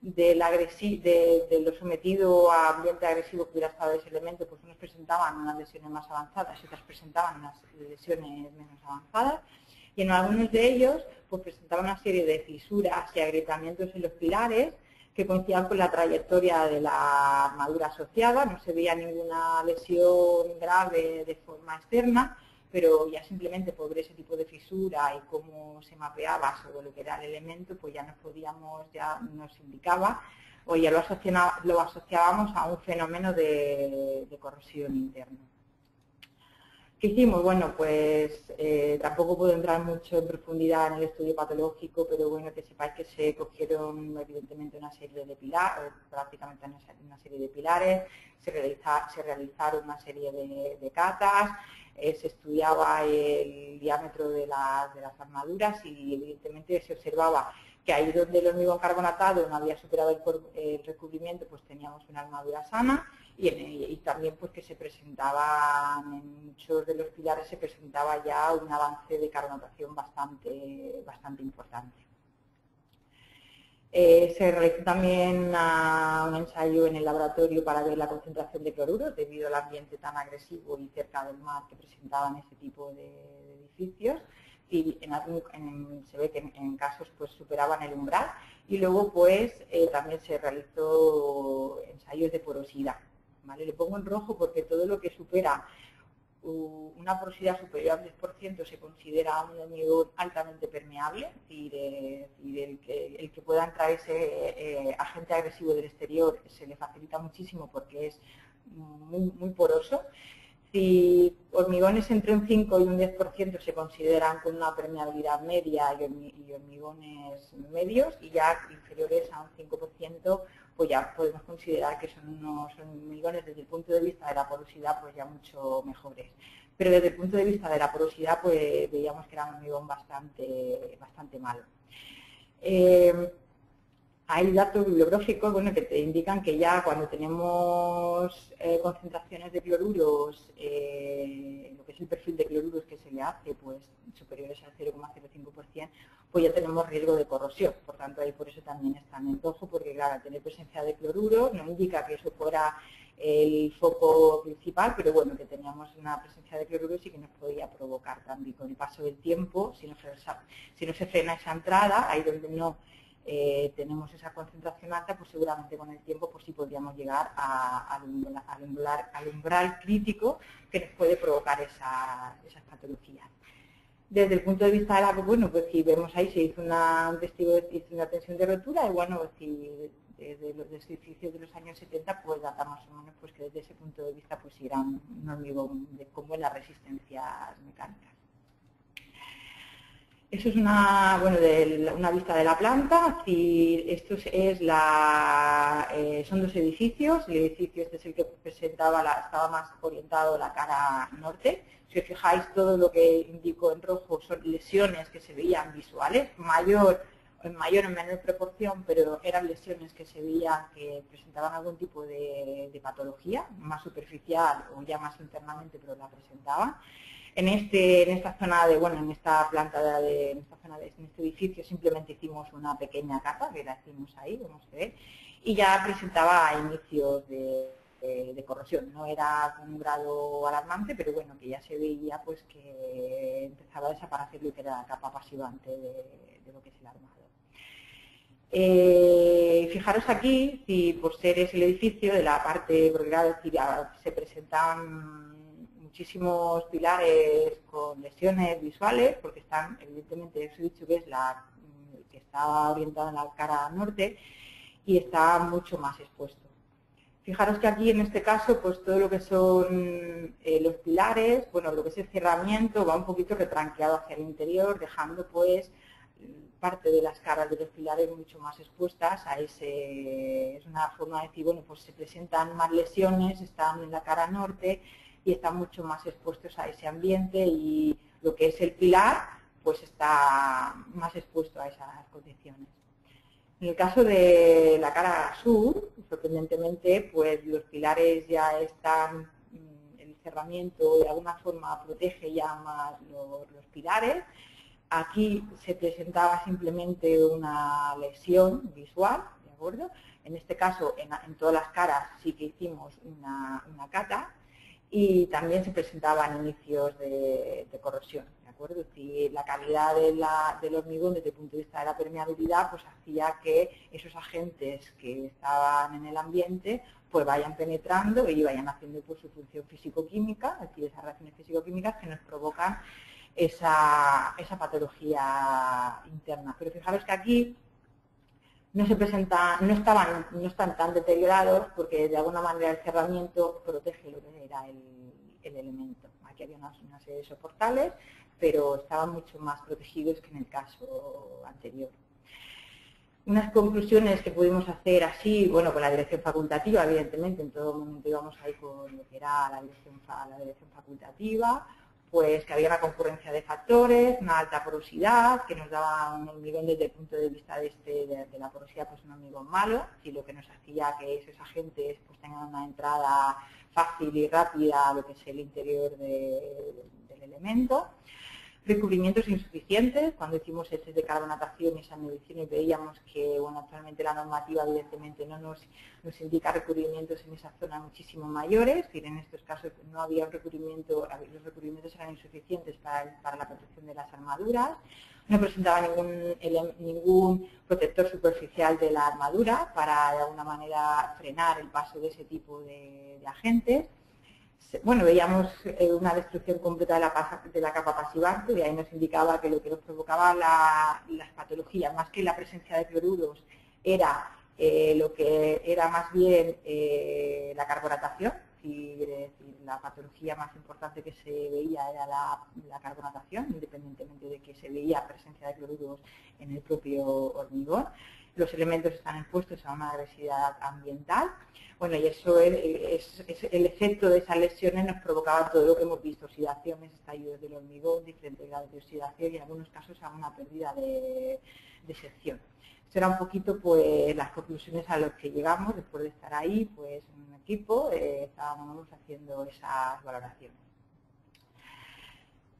lo sometido a ambiente agresivo que hubiera estado ese elemento, pues unos presentaban unas lesiones más avanzadas y otras presentaban unas lesiones menos avanzadas. Y en algunos de ellos pues presentaban una serie de fisuras y agrietamientos en los pilares que coincidían con la trayectoria de la armadura asociada. No se veía ninguna lesión grave de forma externa, pero ya simplemente por ver ese tipo de fisura y cómo se mapeaba sobre lo que era el elemento, pues ya nos indicaba o ya lo asociábamos a un fenómeno de corrosión interna. ¿Qué hicimos? Bueno, pues tampoco puedo entrar mucho en profundidad en el estudio patológico, pero bueno, que sepáis que se cogieron evidentemente una serie de pilares, prácticamente una serie de pilares, se realizaron una serie de catas, se estudiaba el diámetro de las armaduras y evidentemente se observaba que ahí donde el hormigón carbonatado no había superado el recubrimiento, pues teníamos una armadura sana. Y también pues que se presentaban, en muchos de los pilares se presentaba ya un avance de carbonatación bastante importante. Se realizó también un ensayo en el laboratorio para ver la concentración de cloruros debido al ambiente tan agresivo y cerca del mar que presentaban este tipo de edificios. Y se ve que en casos pues superaban el umbral. Y luego pues también se realizó ensayos de porosidad. ¿Vale? Le pongo en rojo porque todo lo que supera una porosidad superior al 10% se considera un hormigón altamente permeable, es decir, el que pueda entrar ese agente agresivo del exterior se le facilita muchísimo porque es muy poroso. Si hormigones entre un 5 y un 10% se consideran con una permeabilidad media y hormigones medios, y ya inferiores a un 5%, pues ya podemos considerar que son unos hormigones desde el punto de vista de la porosidad pues ya mucho mejores. Pero desde el punto de vista de la porosidad pues veíamos que era un hormigón bastante malo. Hay datos bibliográficos que te indican que ya cuando tenemos concentraciones de cloruros, lo que es el perfil de cloruros que se le hace, pues superiores al 0,05%, pues ya tenemos riesgo de corrosión. Por tanto, ahí por eso también están en rojo, porque claro, al tener presencia de cloruro no indica que eso fuera el foco principal, pero bueno, que teníamos una presencia de cloruros y que nos podía provocar también con el paso del tiempo, si no se frena esa entrada, ahí donde no tenemos esa concentración alta, pues seguramente con el tiempo pues sí podríamos llegar al umbral crítico que nos puede provocar esas patologías. Desde el punto de vista de la, bueno, pues si vemos ahí se hizo una tensión de rotura y bueno, pues si desde los edificios de los años 70 pues data más o menos pues que desde ese punto de vista pues irán un hormigón con buenas resistencias mecánicas. Eso es una vista de la planta. Esto son dos edificios. El edificio este es el que estaba más orientado a la cara norte. Si os fijáis, todo lo que indico en rojo son lesiones que se veían visuales, en mayor o menor proporción, pero eran lesiones que se veían que presentaban algún tipo de patología, más superficial o ya más internamente, pero la presentaban. En esta zona en este edificio simplemente hicimos una pequeña capa, que la hicimos ahí, como se ve, y ya presentaba inicios de corrosión. No era un grado alarmante, pero bueno, que ya se veía pues que empezaba a desaparecer lo que era la capa pasivante de lo que es el armado. Fijaros aquí, si por ser es el edificio de la parte, porque se presentaban muchísimos pilares con lesiones visuales, porque están, evidentemente, os he dicho que es la que está orientada en la cara norte, y está mucho más expuesto. Fijaros que aquí en este caso, pues todo lo que son los pilares, bueno, lo que es el cerramiento va un poquito retranqueado hacia el interior, dejando pues parte de las caras de los pilares mucho más expuestas a ese, es una forma de decir, bueno, pues se presentan más lesiones, están en la cara norte y están mucho más expuestos a ese ambiente y lo que es el pilar, pues está más expuesto a esas condiciones. En el caso de la cara sur, sorprendentemente, pues los pilares ya están, el cerramiento de alguna forma protege ya más los pilares. Aquí se presentaba simplemente una lesión visual, ¿de acuerdo? En este caso, en todas las caras sí que hicimos una cata y también se presentaban inicios de corrosión, ¿de acuerdo? Es decir, la calidad del hormigón desde el punto de vista de la permeabilidad pues hacía que esos agentes que estaban en el ambiente pues vayan penetrando y vayan haciendo pues su función físico-química, es decir, esas reacciones físico-químicas que nos provocan esa patología interna. Pero fijaros que aquí no se presenta, no están tan deteriorados porque de alguna manera el cerramiento protege lo que era el elemento. Aquí había una serie de soportales, pero estaban mucho más protegidos que en el caso anterior. Unas conclusiones que pudimos hacer así, bueno, con la dirección facultativa, evidentemente, en todo momento íbamos ahí con lo que era la dirección facultativa, pues que había una concurrencia de factores, una alta porosidad, que nos daba un hormigón desde el punto de vista de la porosidad, pues un hormigón malo, y lo que nos hacía que esos agentes pues tengan una entrada fácil y rápida a lo que es el interior del elemento. Recubrimientos insuficientes, cuando hicimos el test de carbonatación y esas mediciones veíamos que, bueno, actualmente la normativa evidentemente no nos indica recubrimientos en esa zona muchísimo mayores, y en estos casos no había un recubrimiento, los recubrimientos eran insuficientes para la protección de las armaduras, no presentaba ningún protector superficial de la armadura para de alguna manera frenar el paso de ese tipo de agentes. Bueno, veíamos una destrucción completa de la capa pasivante, y ahí nos indicaba que lo que nos provocaba las patologías, más que la presencia de cloruros, era lo que era más bien la carbonatación, es decir, la patología más importante que se veía era la carbonatación, independientemente de que se veía presencia de cloruros en el propio hormigón. Los elementos están expuestos a una agresividad ambiental. Bueno, y eso es el efecto de esas lesiones nos provocaba todo lo que hemos visto, oxidaciones, estallidos del hormigón, diferentes grados de oxidación y en algunos casos a una pérdida de sección. Esto era un poquito pues las conclusiones a las que llegamos después de estar ahí, pues en un equipo estábamos haciendo esas valoraciones.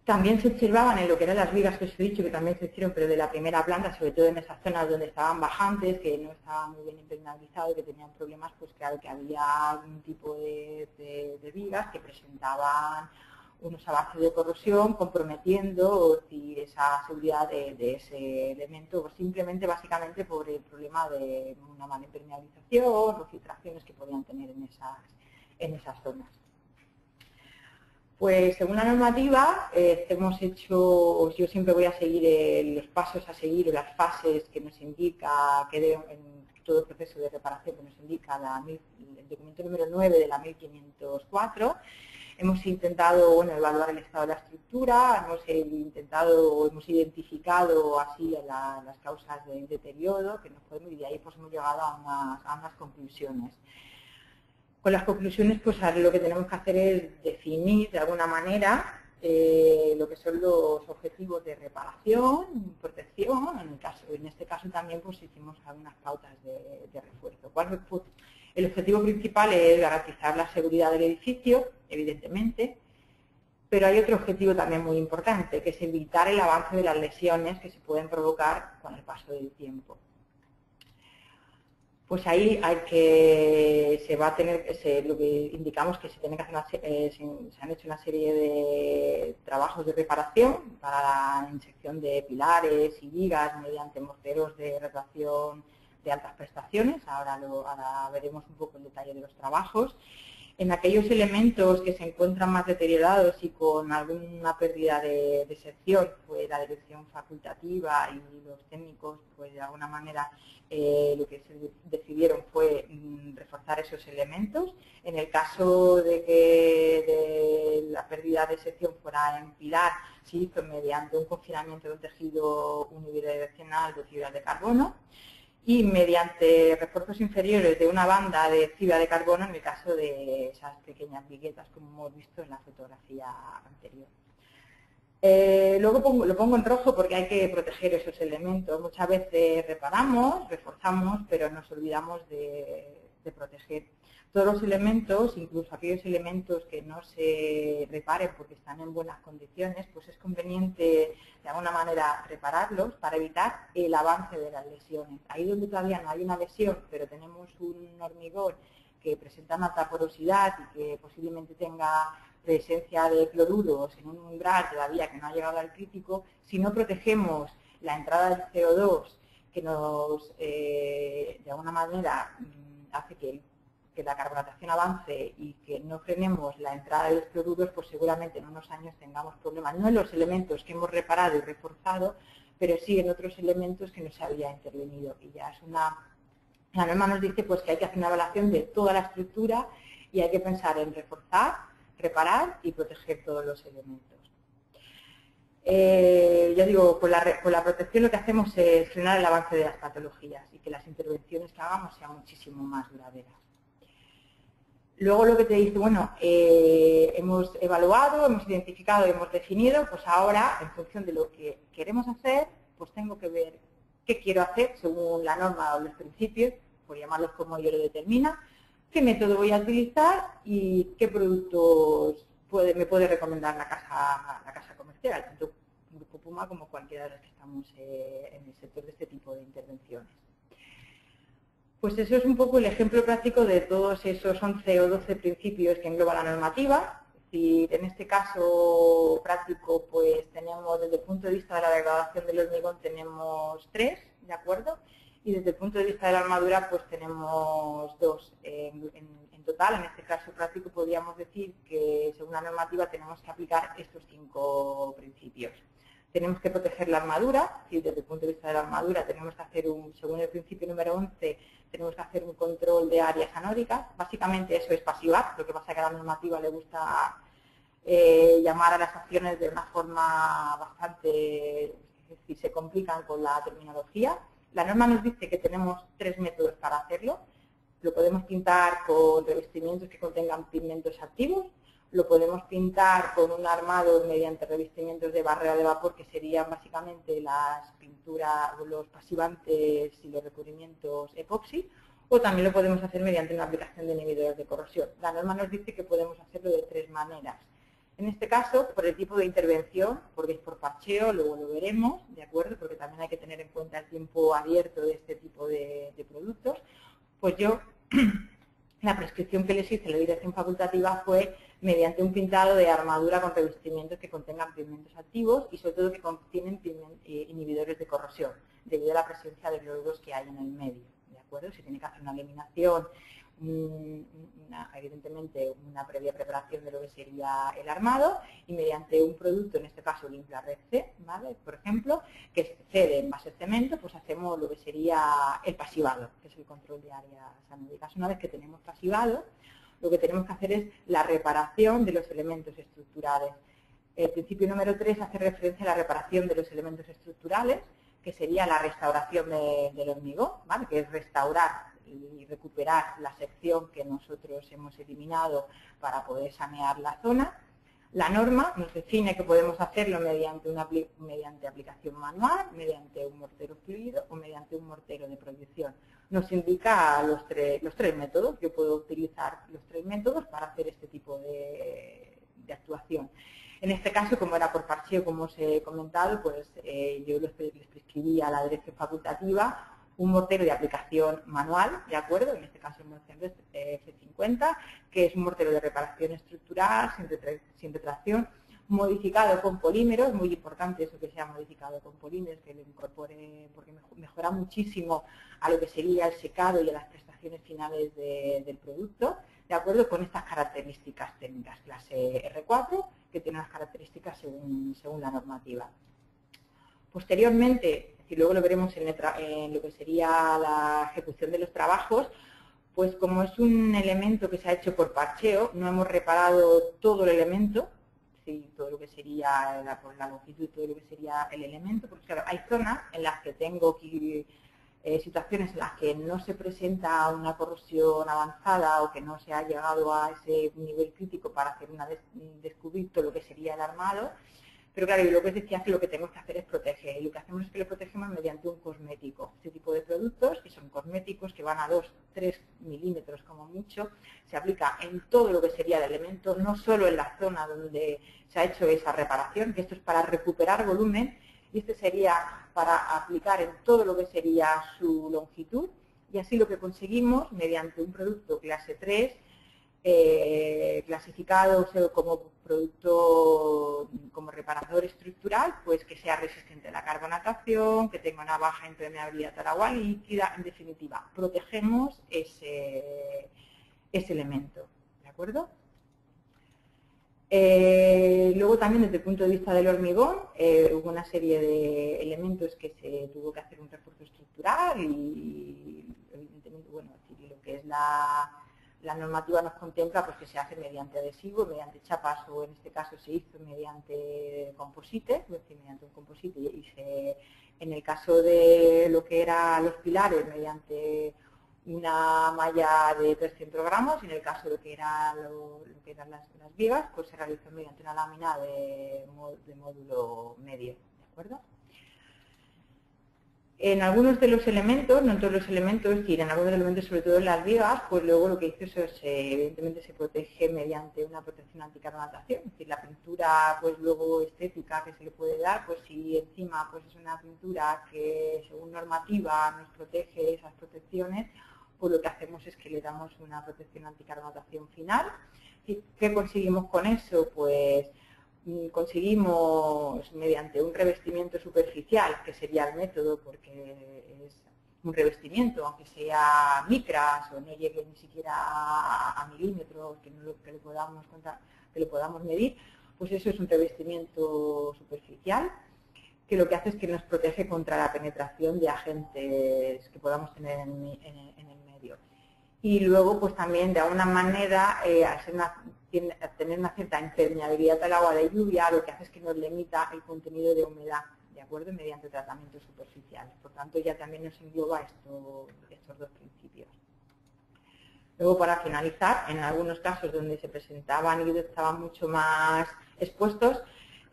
También se observaban en lo que eran las vigas que os he dicho, que también se hicieron, pero de la primera planta, sobre todo en esas zonas donde estaban bajantes, que no estaban muy bien impermeabilizados y que tenían problemas, pues claro que había algún tipo de vigas que presentaban unos avances de corrosión comprometiendo esa seguridad de ese elemento, o simplemente básicamente por el problema de una mala impermeabilización o filtraciones que podían tener en esas zonas. Pues según la normativa hemos hecho, yo siempre voy a seguir los pasos a seguir o las fases que nos indica, en todo el proceso de reparación que nos indica el documento número 9 de la 1504. Hemos intentado evaluar el estado de la estructura, hemos identificado así las causas del deterioro que nos podemos, y de ahí pues hemos llegado a unas conclusiones. Con las conclusiones, pues lo que tenemos que hacer es definir de alguna manera lo que son los objetivos de reparación, protección. En este caso también pues hicimos algunas pautas de refuerzo. El objetivo principal es garantizar la seguridad del edificio, evidentemente, pero hay otro objetivo también muy importante, que es evitar el avance de las lesiones que se pueden provocar con el paso del tiempo. Pues ahí lo que indicamos que se tiene que hacer se han hecho una serie de trabajos de reparación para la inyección de pilares y vigas mediante morteros de retracción de altas prestaciones. Ahora veremos un poco el detalle de los trabajos. En aquellos elementos que se encuentran más deteriorados y con alguna pérdida de sección, pues la dirección facultativa y los técnicos, pues de alguna manera lo que se decidieron fue reforzar esos elementos. En el caso de que la pérdida de sección fuera en pilar, se hizo mediante un confinamiento de un tejido unidireccional de fibra de carbono y mediante refuerzos inferiores de una banda de fibra de carbono en el caso de esas pequeñas viguetas, como hemos visto en la fotografía anterior. Luego lo pongo en rojo porque hay que proteger esos elementos. Muchas veces reparamos, reforzamos, pero nos olvidamos de proteger. Todos los elementos, incluso aquellos elementos que no se reparen porque están en buenas condiciones, pues es conveniente de alguna manera repararlos para evitar el avance de las lesiones. Ahí donde todavía no hay una lesión, pero tenemos un hormigón que presenta una alta porosidad y que posiblemente tenga presencia de cloruros en un umbral todavía que no ha llegado al crítico, si no protegemos la entrada del CO2, que nos, de alguna manera, hace que la carbonatación avance y que no frenemos la entrada de los cloruros, pues seguramente en unos años tengamos problemas, no en los elementos que hemos reparado y reforzado, pero sí en otros elementos que no se había intervenido. Y ya es la norma nos dice pues que hay que hacer una evaluación de toda la estructura y hay que pensar en reforzar, reparar y proteger todos los elementos. Ya digo, con la protección lo que hacemos es frenar el avance de las patologías y que las intervenciones que hagamos sean muchísimo más duraderas. Luego lo que te dice, bueno, hemos evaluado, hemos identificado y hemos definido, pues ahora, en función de lo que queremos hacer, pues tengo que ver qué quiero hacer según la norma o los principios, por llamarlos como yo lo determina, qué método voy a utilizar y qué productos me puede recomendar la casa comercial, tanto Grupo Puma como cualquiera de los que estamos en el sector de este tipo de intervenciones. Pues eso es un poco el ejemplo práctico de todos esos 11 o 12 principios que engloba la normativa. Si en este caso práctico, pues tenemos desde el punto de vista de la degradación del hormigón tenemos 3, ¿de acuerdo? Y desde el punto de vista de la armadura, pues tenemos 2. En total, en este caso práctico, podríamos decir que según la normativa tenemos que aplicar estos 5 principios. Tenemos que proteger la armadura, y desde el punto de vista de la armadura tenemos que hacer según el principio número 11, tenemos que hacer un control de áreas anódicas. Básicamente eso es pasivar, lo que pasa es que a la normativa le gusta llamar a las acciones de una forma bastante, es decir, se complican con la terminología. La norma nos dice que tenemos 3 métodos para hacerlo. Lo podemos pintar con revestimientos que contengan pigmentos activos, lo podemos pintar con un armado mediante revestimientos de barrera de vapor, que serían básicamente las pinturas, los pasivantes y los recubrimientos epoxi, o también lo podemos hacer mediante una aplicación de inhibidores de corrosión. La norma nos dice que podemos hacerlo de 3 maneras. En este caso, por el tipo de intervención, porque es por parcheo, luego lo veremos, ¿de acuerdo? Porque también hay que tener en cuenta el tiempo abierto de este tipo de productos. Pues yo, la prescripción que les hice a la dirección facultativa fue mediante un pintado de armadura con revestimientos que contengan pigmentos activos y sobre todo que contienen inhibidores de corrosión, debido a la presencia de cloruros que hay en el medio, ¿de acuerdo? Se tiene que hacer una eliminación, evidentemente una previa preparación de lo que sería el armado y mediante un producto, en este caso el Infrared C, ¿vale? Por ejemplo, que es C en base de cemento, pues hacemos lo que sería el pasivado, que es el control de áreas anódicas. Una vez que tenemos pasivado, lo que tenemos que hacer es la reparación de los elementos estructurales. El principio número 3 hace referencia a la reparación de los elementos estructurales, que sería la restauración del hormigón, ¿vale? Que es restaurar y recuperar la sección que nosotros hemos eliminado para poder sanear la zona. La norma nos define que podemos hacerlo mediante aplicación manual, mediante un mortero fluido o mediante un mortero de proyección. Nos indica los tres métodos. Yo puedo utilizar los 3 métodos para hacer este tipo de actuación. En este caso, como era por parcheo, como os he comentado, pues yo les prescribí a la dirección facultativa un mortero de aplicación manual, ¿de acuerdo? En este caso el mortero F50, que es un mortero de reparación estructural, sin retracción, modificado con polímeros, muy importante eso que sea modificado con polímeros, que lo incorpore, porque mejora muchísimo a lo que sería el secado y a las prestaciones finales del producto, de acuerdo con estas características técnicas, clase R4, que tiene las características según la normativa. Posteriormente, y luego lo veremos en lo que sería la ejecución de los trabajos, pues como es un elemento que se ha hecho por parcheo, no hemos reparado todo el elemento, ¿sí? Todo lo que sería la longitud, todo lo que sería el elemento, porque claro, hay zonas en las que tengo situaciones en las que no se presenta una corrosión avanzada o que no se ha llegado a ese nivel crítico para hacer descubrir todo lo que sería el armado. Pero claro, y lo que os decía es que lo que tenemos que hacer es proteger. Y lo que hacemos es que lo protegemos mediante un cosmético. Este tipo de productos, que son cosméticos, que van a 2-3 milímetros como mucho, se aplica en todo lo que sería el elemento, no solo en la zona donde se ha hecho esa reparación, que esto es para recuperar volumen, y este sería para aplicar en todo lo que sería su longitud. Y así lo que conseguimos, mediante un producto clase 3, clasificado como producto, como reparador estructural, pues que sea resistente a la carbonatación, que tenga una baja impermeabilidad al agua líquida, en definitiva, protegemos ese elemento, ¿de acuerdo? Luego también desde el punto de vista del hormigón hubo una serie de elementos que se tuvo que hacer un refuerzo estructural y evidentemente, bueno, lo que es la normativa nos contempla pues que se hace mediante adhesivo, mediante chapas o en este caso se hizo mediante composite, es decir, mediante un composite y en el caso de lo que eran los pilares mediante una malla de 300 gramos y en el caso de lo que, eran las vigas pues se realizó mediante una lámina de módulo medio, ¿de acuerdo? En algunos de los elementos, no en todos los elementos, es decir, en algunos elementos, sobre todo en las vigas, pues luego lo que hizo es, evidentemente, se protege mediante una protección anticarbonatación. Es decir, la pintura, pues luego estética que se le puede dar, pues si encima pues es una pintura que según normativa nos protege esas protecciones, pues lo que hacemos es que le damos una protección anticarbonatación final. ¿Y qué conseguimos con eso? Pues conseguimos mediante un revestimiento superficial, que sería el método porque es un revestimiento, aunque sea micras o no llegue ni siquiera a milímetros, que lo podamos medir, pues eso es un revestimiento superficial que lo que hace es que nos protege contra la penetración de agentes que podamos tener en el medio. Y luego, pues también, de alguna manera, al tener una cierta impermeabilidad al agua de lluvia, lo que hace es que nos limita el contenido de humedad, ¿de acuerdo? Mediante tratamientos superficiales. Por tanto, ya también nos engloba estos dos principios. Luego, para finalizar, en algunos casos donde se presentaban y estaban mucho más expuestos,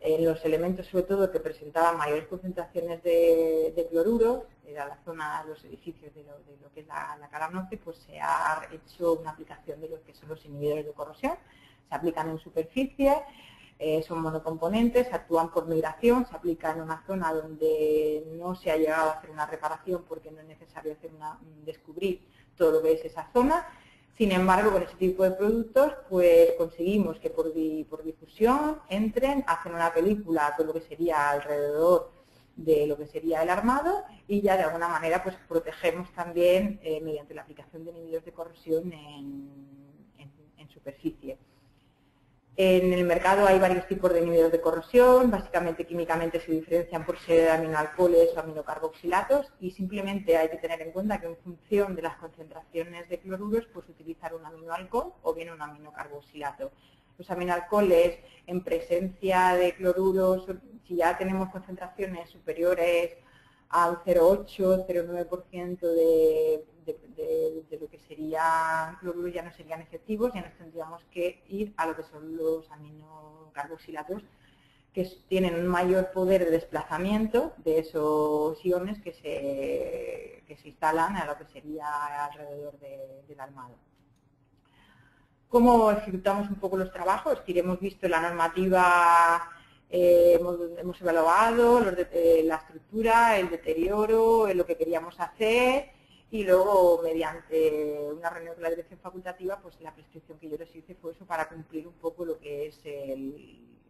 en los elementos, sobre todo, que presentaban mayores concentraciones de cloruro, era la zona de los edificios de lo que es la cara norte, pues se ha hecho una aplicación de lo que son los inhibidores de corrosión. Se aplican en superficie, son monocomponentes, actúan por migración, se aplican en una zona donde no se ha llegado a hacer una reparación porque no es necesario descubrir todo lo que es esa zona. Sin embargo, con ese tipo de productos, pues conseguimos que por difusión entren, hacen una película todo lo que sería alrededor de lo que sería el armado y ya de alguna manera pues protegemos también mediante la aplicación de inhibidores de corrosión en superficie. En el mercado hay varios tipos de inhibidores de corrosión, básicamente químicamente se diferencian por ser aminoalcoholes o aminocarboxilatos y simplemente hay que tener en cuenta que en función de las concentraciones de cloruros pues utilizar un aminoalcohol o bien un aminocarboxilato. Los aminoalcoholes en presencia de cloruros, si ya tenemos concentraciones superiores al 0,8, 0,9% de lo que serían cloruros ya no serían efectivos, ya nos tendríamos que ir a lo que son los aminocarboxilatos, que tienen un mayor poder de desplazamiento de esos iones que se instalan a lo que sería alrededor del armado. ¿Cómo ejecutamos un poco los trabajos? Es decir, hemos visto la normativa, hemos evaluado la estructura, el deterioro, lo que queríamos hacer y luego mediante una reunión con la dirección facultativa, pues la prescripción que yo les hice fue eso para cumplir un poco lo que es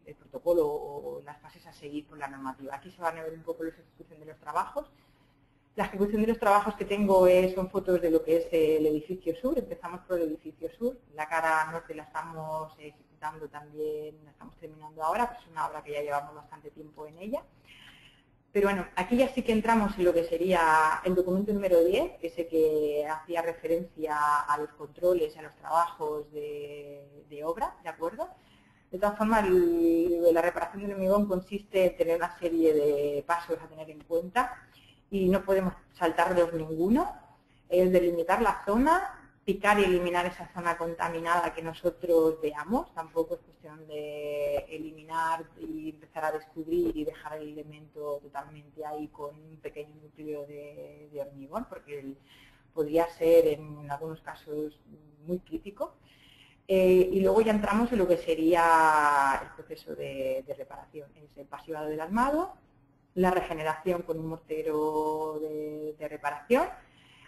el protocolo o las fases a seguir por la normativa. Aquí se van a ver un poco la ejecución de los trabajos. La ejecución de los trabajos que tengo son fotos de lo que es el edificio sur. Empezamos por el edificio sur. La cara norte la estamos ejecutando también, la estamos terminando ahora, pues es una obra que ya llevamos bastante tiempo en ella. Pero bueno, aquí ya sí que entramos en lo que sería el documento número 10, ese que hacía referencia a los controles, a los trabajos de obra, ¿de acuerdo? De todas formas, la reparación del hormigón consiste en tener una serie de pasos a tener en cuenta y no podemos saltarlos ninguno. Es delimitar la zona, picar y eliminar esa zona contaminada que nosotros veamos. Tampoco es cuestión de eliminar y empezar a descubrir y dejar el elemento totalmente ahí con un pequeño núcleo de hormigón, porque podría ser en algunos casos muy crítico. Y luego ya entramos en lo que sería el proceso de reparación. Es el pasivado del armado, la regeneración con un mortero de reparación,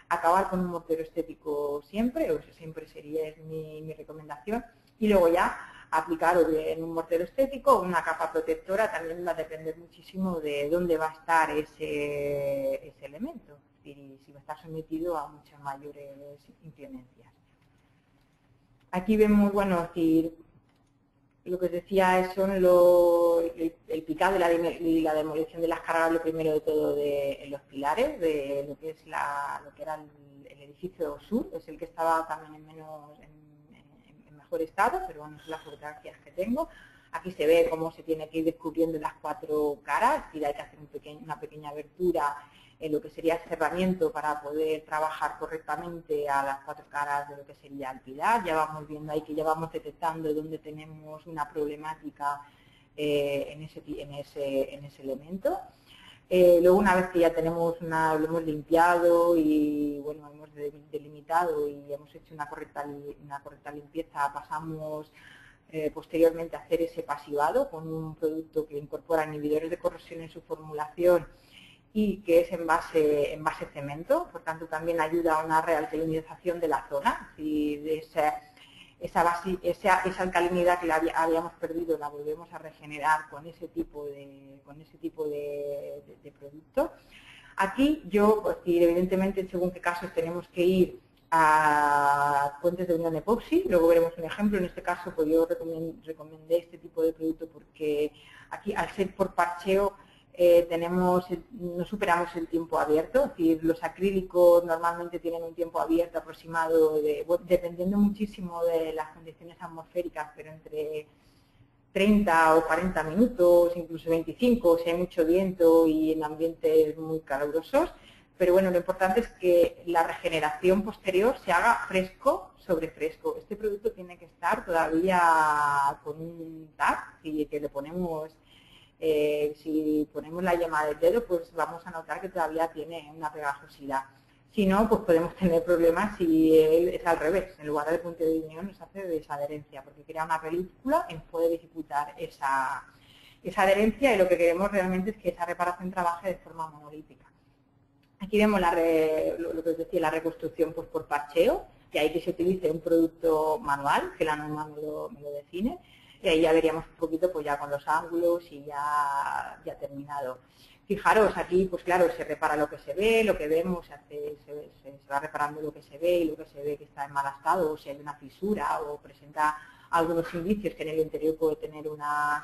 acabar con un mortero estético siempre, o siempre sería mi recomendación, y luego ya aplicar o bien un mortero estético o una capa protectora. También va a depender muchísimo de dónde va a estar ese elemento, y si va a estar sometido a muchas mayores inclemencias. Aquí vemos, bueno, es decir, lo que os decía son el picado y la demolición de las cargas, lo primero de todo en los pilares, de lo que es lo que era el edificio sur, es el que estaba también en mejor estado, pero bueno, son las fotografías que tengo. Aquí se ve cómo se tiene que ir descubriendo las 4 caras, es decir, hay que hacer una pequeña abertura en lo que sería el cerramiento para poder trabajar correctamente a las 4 caras de lo que sería el pilar. Ya vamos viendo ahí que ya vamos detectando dónde tenemos una problemática en ese elemento. Luego, una vez que ya tenemos lo hemos limpiado y bueno, hemos delimitado y hemos hecho una correcta limpieza, pasamos posteriormente a hacer ese pasivado con un producto que incorpora inhibidores de corrosión en su formulación y que es en base cemento, por tanto también ayuda a una realcalinización de la zona, y de esa alcalinidad que habíamos perdido la volvemos a regenerar con ese tipo de producto. Aquí yo, pues, evidentemente, según qué casos tenemos que ir a puentes de unión epoxi, luego veremos un ejemplo. En este caso pues yo recomendé este tipo de producto porque aquí, al ser por parcheo, no superamos el tiempo abierto, es decir, los acrílicos normalmente tienen un tiempo abierto aproximado, dependiendo muchísimo de las condiciones atmosféricas, pero entre 30 o 40 minutos, incluso 25, si hay mucho viento y en ambientes muy calurosos. Pero bueno, lo importante es que la regeneración posterior se haga fresco sobre fresco. Este producto tiene que estar todavía con un tag, y que le ponemos... si ponemos la yema del dedo, pues vamos a notar que todavía tiene una pegajosidad. Si no, pues podemos tener problemas si es al revés. En lugar del punto de unión nos hace desadherencia, porque crea una película y puede dificultar esa adherencia, y lo que queremos realmente es que esa reparación trabaje de forma monolítica. Aquí vemos lo que os decía, la reconstrucción pues por parcheo, y ahí que se utilice un producto manual, que la norma me lo define. Y ahí ya veríamos un poquito pues ya con los ángulos y ya terminado. Fijaros, aquí pues claro, se repara lo que se ve, lo que vemos, se va reparando lo que se ve, y lo que se ve que está en mal estado, o si hay una fisura o presenta algunos indicios que en el interior puede tener una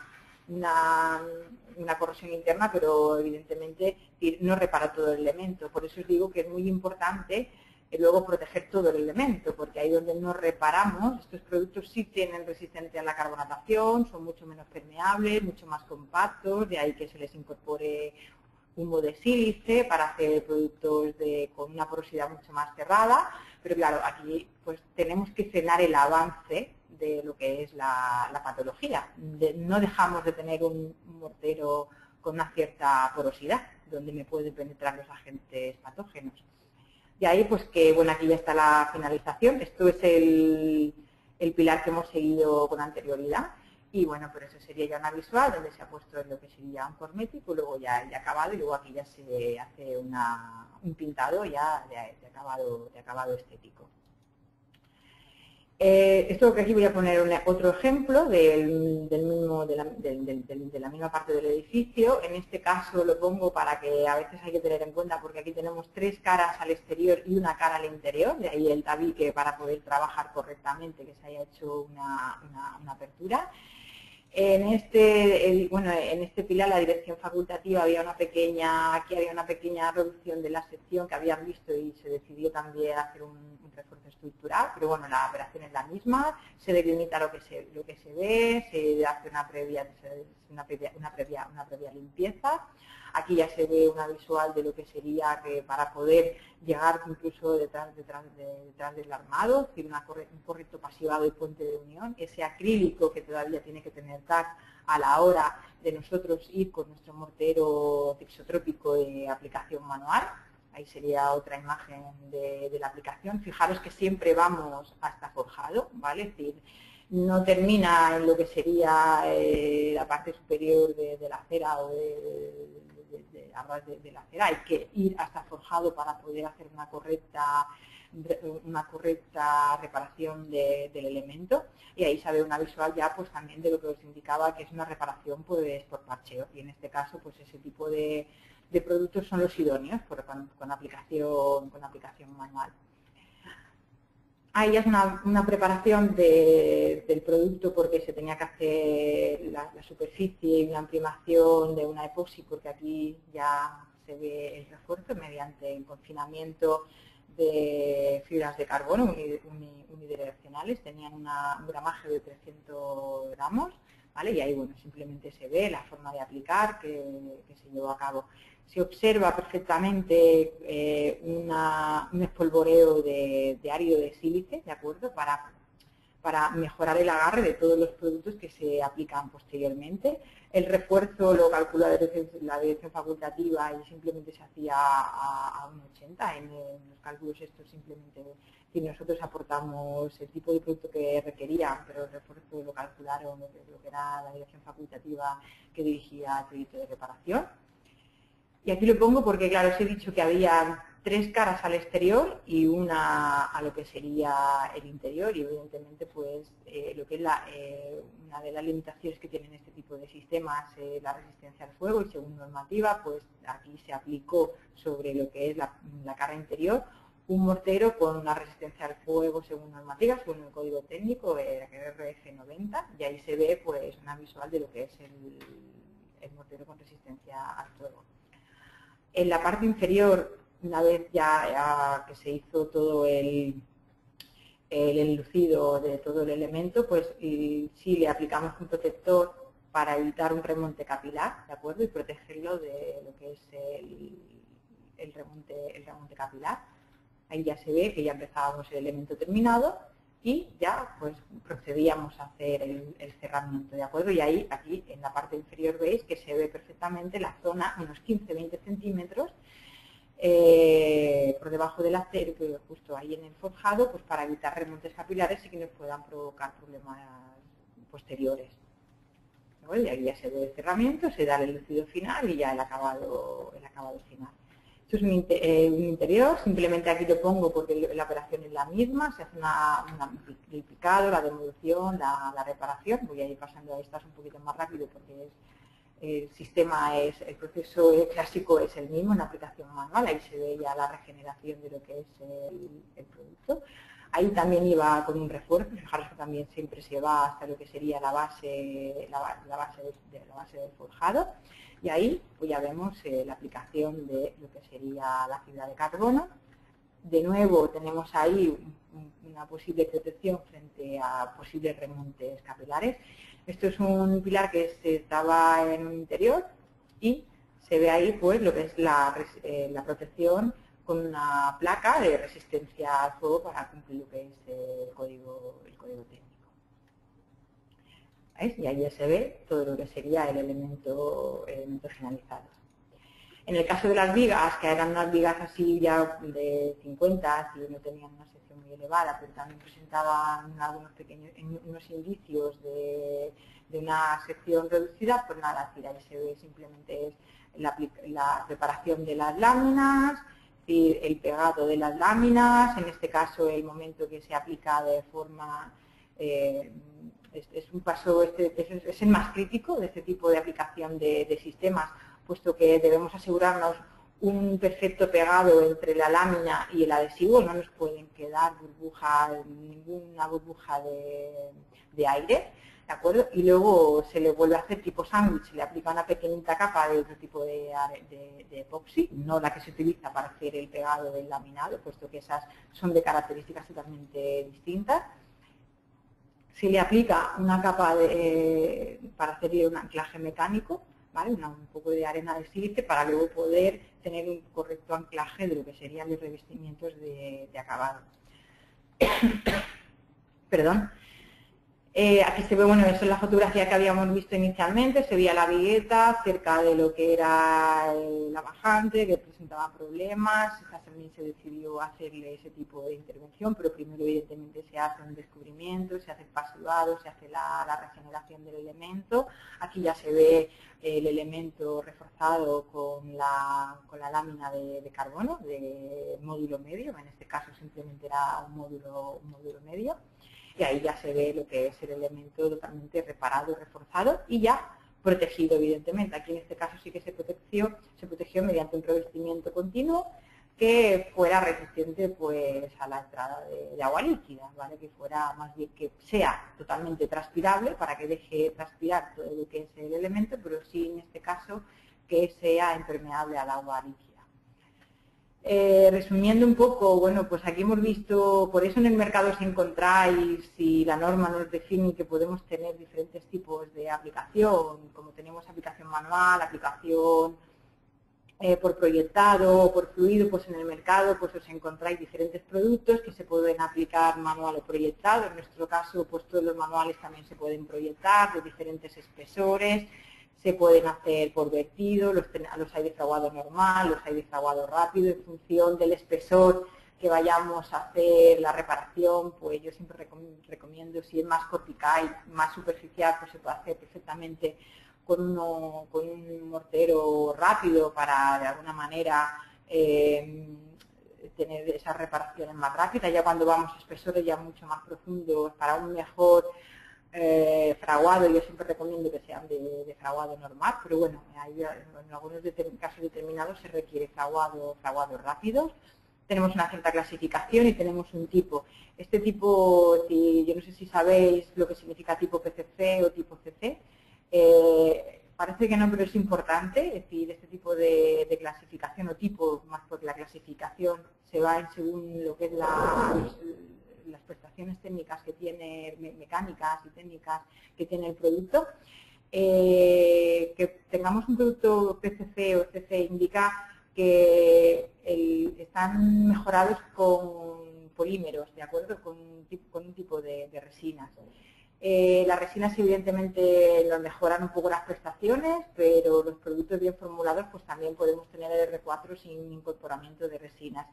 corrosión interna, pero evidentemente no repara todo el elemento. Por eso os digo que es muy importante luego proteger todo el elemento, porque ahí donde no reparamos, estos productos sí tienen resistencia a la carbonatación, son mucho menos permeables, mucho más compactos, de ahí que se les incorpore humo de sílice para hacer productos con una porosidad mucho más cerrada. Pero claro, aquí pues tenemos que frenar el avance de lo que es la patología. No dejamos de tener un mortero con una cierta porosidad, donde me pueden penetrar los agentes patógenos. Y ahí, pues que, bueno, aquí ya está la finalización. Esto es el pilar que hemos seguido con anterioridad. Y bueno, pero eso sería ya una visual donde se ha puesto en lo que sería un cosmético, luego ya el de acabado, y luego aquí ya se hace un pintado ya de acabado estético. Esto que aquí voy a poner otro ejemplo de la misma parte del edificio. En este caso lo pongo para que a veces hay que tener en cuenta, porque aquí tenemos 3 caras al exterior y una cara al interior, de ahí el tabique para poder trabajar correctamente, que se haya hecho una apertura. En este pilar, la dirección facultativa, aquí había una pequeña reducción de la sección que habían visto y se decidió también hacer un refuerzo estructural, pero bueno, la operación es la misma, se delimita lo que se ve, se hace una previa limpieza. Aquí ya se ve una visual de lo que sería que para poder llegar incluso detrás del armado, es decir, un correcto pasivado y puente de unión, ese acrílico que todavía tiene que tener TAC a la hora de nosotros ir con nuestro mortero texotrópico de aplicación manual. Ahí sería otra imagen de la aplicación. Fijaros que siempre vamos hasta forjado, ¿vale? Es decir, no termina en lo que sería la parte superior de la acera o de la acera. Hay que ir hasta forjado para poder hacer una correcta reparación del elemento, y ahí se ve una visual ya pues también de lo que os indicaba, que es una reparación pues por parcheo, y en este caso pues ese tipo de productos son los idóneos con aplicación manual. Ahí es una preparación del producto, porque se tenía que hacer la superficie y una imprimación de una epoxi, porque aquí ya se ve el refuerzo mediante el confinamiento de fibras de carbono unidireccionales. Tenían un gramaje de 300 gramos, ¿vale? Y ahí bueno, simplemente se ve la forma de aplicar que se llevó a cabo. Se observa perfectamente un espolvoreo de árido de sílice, ¿de acuerdo? Para mejorar el agarre de todos los productos que se aplican posteriormente. El refuerzo lo calcula la dirección facultativa y simplemente se hacía a 1,80. En los cálculos estos simplemente, si nosotros aportamos el tipo de producto que requería, pero el refuerzo lo calcularon lo que era la dirección facultativa que dirigía el proyecto de reparación. Y aquí lo pongo porque, claro, os he dicho que había 3 caras al exterior y una a lo que sería el interior, y evidentemente pues lo que es una de las limitaciones que tienen este tipo de sistemas, la resistencia al fuego, y según normativa pues aquí se aplicó sobre lo que es la cara interior un mortero con una resistencia al fuego según normativa, según el código técnico, RF90, y ahí se ve pues una visual de lo que es el mortero con resistencia al fuego. En la parte inferior, una vez ya que se hizo todo el enlucido de todo el elemento, pues sí le aplicamos un protector para evitar un remonte capilar, ¿de acuerdo? Y protegerlo de lo que es el remonte capilar. Ahí ya se ve que ya empezábamos el elemento terminado y ya pues procedíamos a hacer el cerramiento, ¿de acuerdo? Y ahí, aquí en la parte inferior veis que se ve perfectamente la zona, unos 15-20 centímetros por debajo del acero, que justo ahí en el forjado, pues para evitar remontes capilares y que nos puedan provocar problemas posteriores. ¿Vale? Y aquí ya se ve el cerramiento, se da el lucido final y ya el acabado final. Esto es un interior, simplemente aquí lo pongo porque la operación es la misma, se hace el picado, la demolición, la reparación. Voy a ir pasando a estas un poquito más rápido porque el proceso clásico es el mismo en la aplicación manual. Ahí se ve ya la regeneración de lo que es el producto. Ahí también iba con un refuerzo, fijaros que también siempre se va hasta lo que sería la base del forjado. Y ahí pues ya vemos la aplicación de lo que sería la fibra de carbono. De nuevo tenemos ahí una posible protección frente a posibles remontes capilares. Esto es un pilar que estaba en un interior y se ve ahí pues lo que es la protección con una placa de resistencia al fuego para cumplir lo que es el código técnico. ¿Veis? Y ahí ya se ve todo lo que sería el elemento finalizado. En el caso de las vigas, que eran unas vigas así ya de 50, y no tenían una sección muy elevada, pero también presentaban unos indicios de una sección reducida, pues nada, ahí se ve simplemente es la preparación de las láminas, decir, el pegado de las láminas, en este caso el momento que se aplica de forma, es un paso, es el más crítico de este tipo de aplicación de sistemas, puesto que debemos asegurarnos un perfecto pegado entre la lámina y el adhesivo, no nos pueden quedar ninguna burbuja de aire, ¿de acuerdo? Y luego se le vuelve a hacer tipo sándwich, se le aplica una pequeñita capa de otro tipo de epoxi, no la que se utiliza para hacer el pegado del laminado, puesto que esas son de características totalmente distintas. Se le aplica una capa para hacer un anclaje mecánico, ¿vale? Un poco de arena de sílice para luego poder tener un correcto anclaje de lo que serían los revestimientos de acabado. Perdón. Aquí se ve, bueno, eso es la fotografía que habíamos visto inicialmente, se veía la vigueta cerca de lo que era la bajante, que presentaba problemas, también se decidió hacerle ese tipo de intervención, pero primero evidentemente se hace un descubrimiento, se hace el pasivado, se hace la regeneración del elemento. Aquí ya se ve el elemento reforzado con la lámina de carbono, de módulo medio, en este caso simplemente era un módulo medio. Y ahí ya se ve lo que es el elemento totalmente reparado y reforzado y ya protegido, evidentemente. Aquí en este caso sí que se protegió mediante un revestimiento continuo que fuera resistente pues a la entrada de agua líquida, ¿vale? Que fuera más bien que sea totalmente transpirable para que deje transpirar todo lo que es el elemento, pero sí en este caso que sea impermeable al agua líquida. Resumiendo un poco, bueno, pues aquí hemos visto, por eso en el mercado si encontráis, si la norma nos define que podemos tener diferentes tipos de aplicación, como tenemos aplicación manual, aplicación por proyectado, por fluido, pues en el mercado pues os encontráis diferentes productos que se pueden aplicar manual o proyectado. En nuestro caso, pues todos los manuales también se pueden proyectar de diferentes espesores. Se pueden hacer por vertido, los hay de fraguado normal, los hay de fraguado rápido, en función del espesor que vayamos a hacer la reparación, pues yo siempre recomiendo, si es más cortical, más superficial, pues se puede hacer perfectamente con un mortero rápido para de alguna manera tener esas reparaciones más rápidas. Ya cuando vamos a espesores ya mucho más profundos, para un mejor fraguado, yo siempre recomiendo que sean de fraguado normal, pero bueno, en algunos casos determinados se requiere fraguados rápidos. Tenemos una cierta clasificación y tenemos un tipo. Este tipo, yo no sé si sabéis lo que significa tipo PCC o tipo CC, parece que no, pero es importante, es decir, este tipo de clasificación o tipo, más porque la clasificación se va según lo que es las prestaciones técnicas que tiene, mecánicas y técnicas que tiene el producto. Que tengamos un producto PCC o CC indica que están mejorados con polímeros, ¿de acuerdo? Con un tipo de resinas. Las resinas evidentemente nos mejoran un poco las prestaciones, pero los productos bien formulados pues también podemos tener el R4 sin incorporamiento de resinas.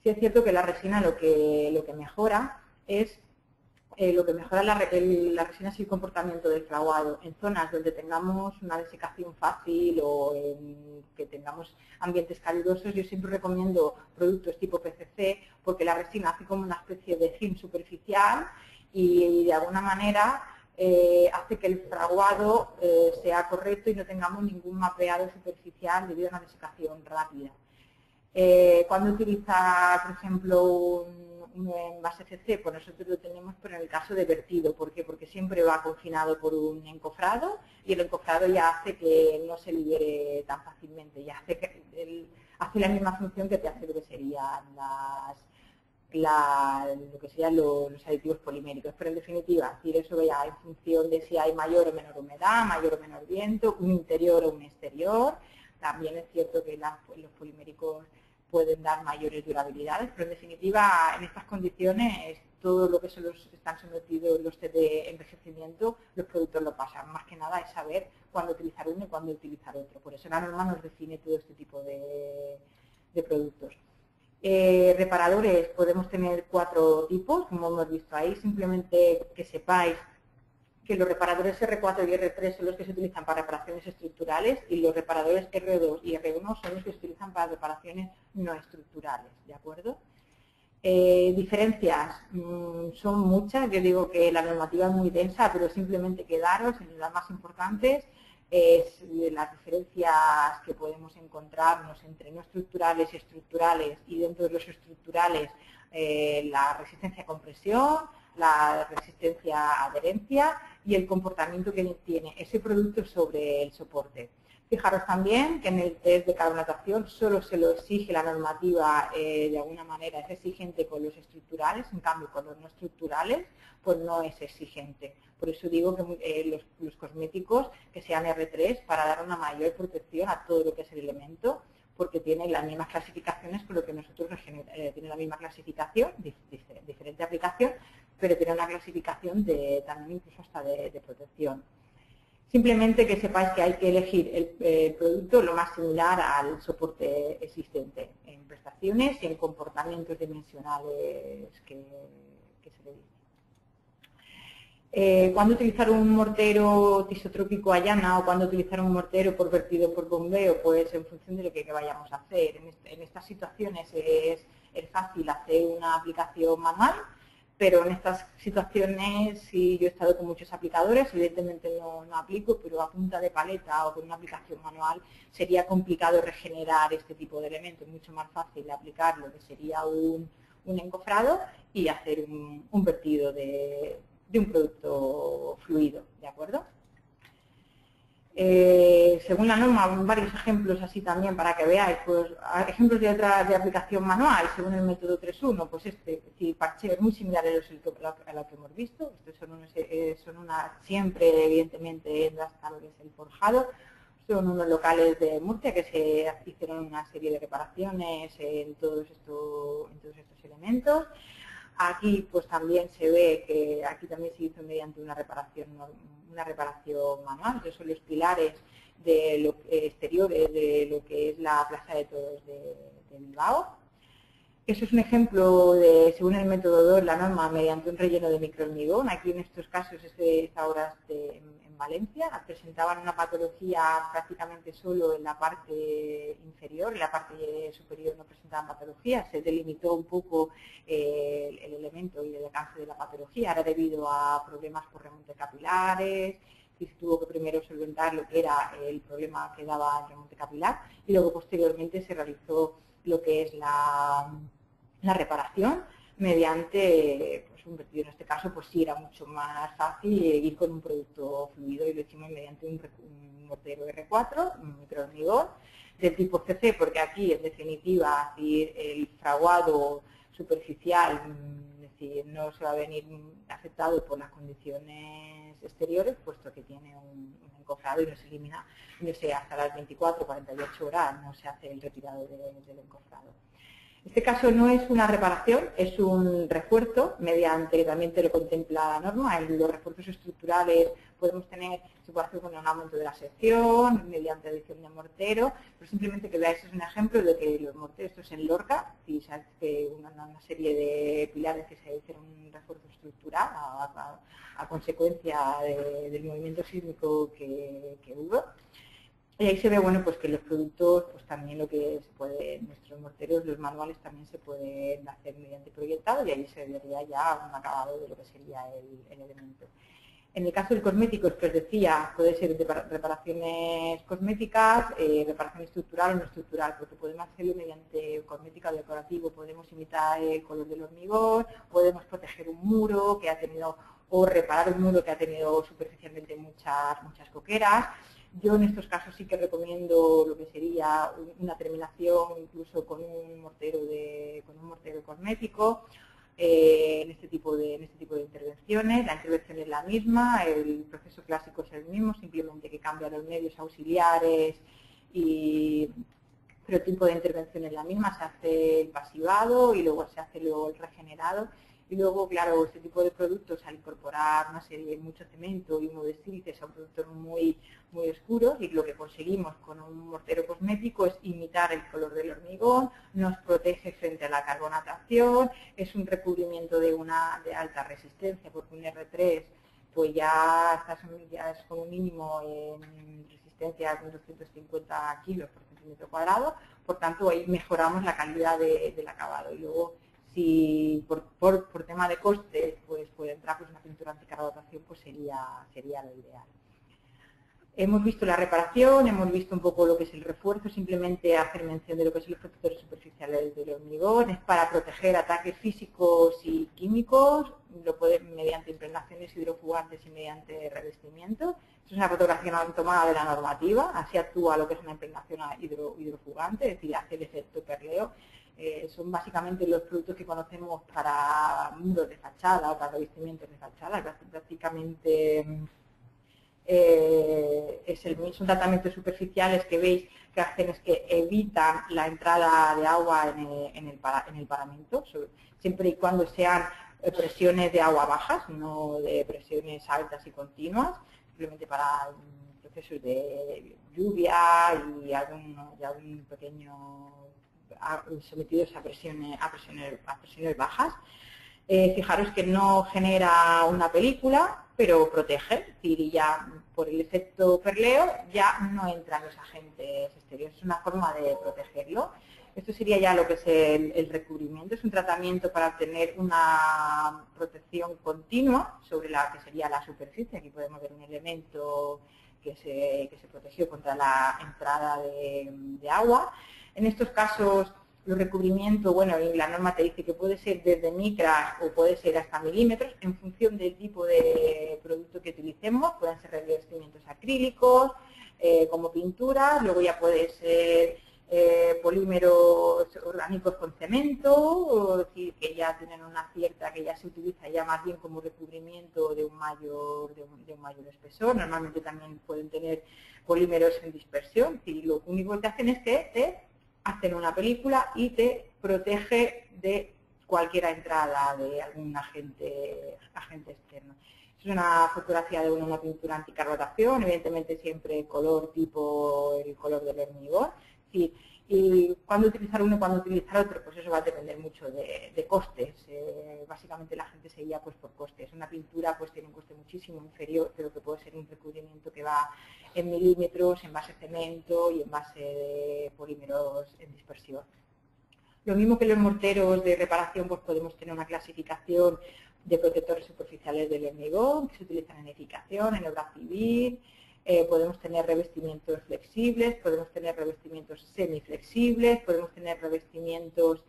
Sí es cierto que la resina lo que mejora es la resina es el comportamiento del fraguado. En zonas donde tengamos una desecación fácil o que tengamos ambientes calurosos, yo siempre recomiendo productos tipo PCC porque la resina hace como una especie de film superficial y de alguna manera hace que el fraguado sea correcto y no tengamos ningún mapeado superficial debido a una desecación rápida. Cuando utilizar, por ejemplo, un envase CC, pues nosotros lo tenemos pero en el caso de vertido. ¿Por qué? Porque siempre va confinado por un encofrado y el encofrado ya hace que no se libere tan fácilmente, ya hace la misma función que te hace lo que serían los aditivos poliméricos, pero en definitiva, es decir, eso ya en función de si hay mayor o menor humedad, mayor o menor viento, un interior o un exterior. También es cierto que los poliméricos pueden dar mayores durabilidades, pero en definitiva, en estas condiciones, todo lo que están sometidos los test de envejecimiento, los productos lo pasan. Más que nada es saber cuándo utilizar uno y cuándo utilizar otro. Por eso la norma nos define todo este tipo de productos. Reparadores podemos tener 4 tipos, como hemos visto ahí, simplemente que sepáis que los reparadores R4 y R3 son los que se utilizan para reparaciones estructurales y los reparadores R2 y R1 son los que se utilizan para reparaciones no estructurales, ¿de acuerdo? Diferencias son muchas, yo digo que la normativa es muy densa, pero simplemente quedaros en las más importantes, es las diferencias que podemos encontrarnos entre no estructurales y estructurales, y dentro de los estructurales la resistencia a compresión, la resistencia a adherencia y el comportamiento que tiene ese producto sobre el soporte. Fijaros también que en el test de carbonatación solo se lo exige la normativa, de alguna manera es exigente con los estructurales, en cambio con los no estructurales pues no es exigente. Por eso digo que los cosméticos que sean R3 para dar una mayor protección a todo lo que es el elemento, porque tienen las mismas clasificaciones con lo que nosotros tiene la misma clasificación, diferente aplicación, pero tiene una clasificación también incluso hasta de protección. Simplemente que sepáis que hay que elegir el producto lo más similar al soporte existente en prestaciones y en comportamientos dimensionales que se le dice. Cuándo utilizar un mortero tisotrópico a llana o cuándo utilizar un mortero por vertido por bombeo, pues en función de lo que vayamos a hacer. En estas situaciones es fácil hacer una aplicación manual, pero en estas situaciones, sí, yo he estado con muchos aplicadores, evidentemente no aplico, pero a punta de paleta o con una aplicación manual sería complicado regenerar este tipo de elementos. Es mucho más fácil aplicar lo que sería un encofrado y hacer un vertido de un producto fluido, ¿de acuerdo? Según la norma, varios ejemplos así también para que veáis, pues ejemplos de aplicación manual, según el método 3.1, pues es decir, parcheos muy similares a lo que hemos visto. Estos son siempre, evidentemente, hasta lo que es el forjado. Son unos locales de Murcia que se hicieron una serie de reparaciones en todos estos elementos. Aquí pues también se ve que aquí también se hizo mediante una reparación manual. Estos son los pilares exteriores de lo que es la Plaza de Toros de Bilbao. Eso es un ejemplo de, según el método 2, la norma mediante un relleno de microhormigón. Aquí en estos casos, esta obra en Valencia, presentaban una patología prácticamente solo en la parte inferior, en la parte superior no presentaban patología, se delimitó un poco el elemento y el alcance de la patología, era debido a problemas por remonte capilares, y se tuvo que primero solventar lo que era el problema que daba el remonte capilar y luego posteriormente se realizó lo que es la reparación mediante pues, un vertido. En este caso pues sí era mucho más fácil ir con un producto fluido y lo hicimos mediante un mortero R4, un microhormigón del tipo CC, porque aquí en definitiva el fraguado superficial no se va a venir afectado por las condiciones exteriores, puesto que tiene un encofrado y no se elimina, no sé, hasta las 24 o 48 horas no se hace el retirado del encofrado. En este caso no es una reparación, es un refuerzo, mediante, también te lo contempla la norma, en los refuerzos estructurales podemos tener, se puede hacer con un aumento de la sección, mediante adición de mortero, pero simplemente que veáis es un ejemplo de que los morteros, esto es en Lorca, y se hace una serie de pilares que se hicieron un refuerzo estructural a consecuencia del movimiento sísmico que hubo. Y ahí se ve, bueno, pues que los productos, pues también lo que se puede, nuestros morteros, los manuales también se pueden hacer mediante proyectado y ahí se vería ya un acabado de lo que sería el elemento. En el caso del cosmético, que os decía, puede ser de reparaciones cosméticas, reparación estructural o no estructural, porque podemos hacerlo mediante cosmética o decorativo, podemos imitar el color del hormigón, podemos proteger un muro que ha tenido, o reparar un muro que ha tenido superficialmente muchas coqueras. Yo en estos casos sí que recomiendo lo que sería una terminación incluso con un mortero cosmético en este tipo de intervenciones. La intervención es la misma, el proceso clásico es el mismo, simplemente que cambian los medios auxiliares pero el tipo de intervención es la misma, se hace el pasivado y luego se hace el regenerado. Y luego, claro, este tipo de productos, al incorporar una serie de mucho cemento y de sílices, son productos muy oscuros, y lo que conseguimos con un mortero cosmético es imitar el color del hormigón, nos protege frente a la carbonatación, es un recubrimiento de alta resistencia, porque un R3 pues ya es con un mínimo en resistencia de 250 kilos por centímetro cuadrado, por tanto ahí mejoramos la calidad del acabado. Y luego, si por tema de costes pues puede entrar pues una pintura anticarbonatación, pues sería lo ideal. Hemos visto la reparación, hemos visto un poco lo que es el refuerzo, simplemente hacer mención de lo que son los protectores superficiales del hormigón, es para proteger ataques físicos y químicos, mediante impregnaciones hidrofugantes y mediante revestimiento. Esto es una fotografía tomada de la normativa, así actúa lo que es una impregnación hidrofugante, es decir, hace el efecto perleo. Son básicamente los productos que conocemos para muros de fachada o para revestimientos de fachada, prácticamente... son tratamientos superficiales que veis que hacen es que evitan la entrada de agua en el paramento, siempre y cuando sean presiones de agua bajas, no de presiones altas y continuas, simplemente para procesos de lluvia y algún pequeño sometidos a presiones bajas. Fijaros que no genera una película, pero protege, es decir, ya por el efecto perleo ya no entran los agentes exteriores, es una forma de protegerlo. Esto sería ya lo que es el recubrimiento, es un tratamiento para obtener una protección continua sobre la que sería la superficie. Aquí podemos ver un elemento que se protegió contra la entrada de agua. En estos casos, los recubrimientos, bueno, la norma te dice que puede ser desde micras o puede ser hasta milímetros, en función del tipo de producto que utilicemos. Pueden ser revestimientos acrílicos, como pinturas, luego ya puede ser polímeros orgánicos con cemento, es decir, que ya tienen una cierta, que ya se utiliza ya más bien como recubrimiento de un mayor espesor. Normalmente también pueden tener polímeros en dispersión, y lo único que te hacen es que te hacen una película y te protege de cualquier entrada de algún agente externo. Es una fotografía de una pintura anticarbonatación, evidentemente siempre color tipo el color del hormigón. Y cuándo utilizar uno y cuándo utilizar otro, pues eso va a depender mucho de costes. Básicamente la gente se guía pues por costes. Una pintura pues tiene un coste muchísimo inferior, pero que puede ser un recubrimiento que va en milímetros, en base de cemento y en base de polímeros en dispersión. Lo mismo que los morteros de reparación, pues podemos tener una clasificación de protectores superficiales del hormigón que se utilizan en edificación, en obra civil. Podemos tener revestimientos flexibles, podemos tener revestimientos semiflexibles, podemos tener revestimientos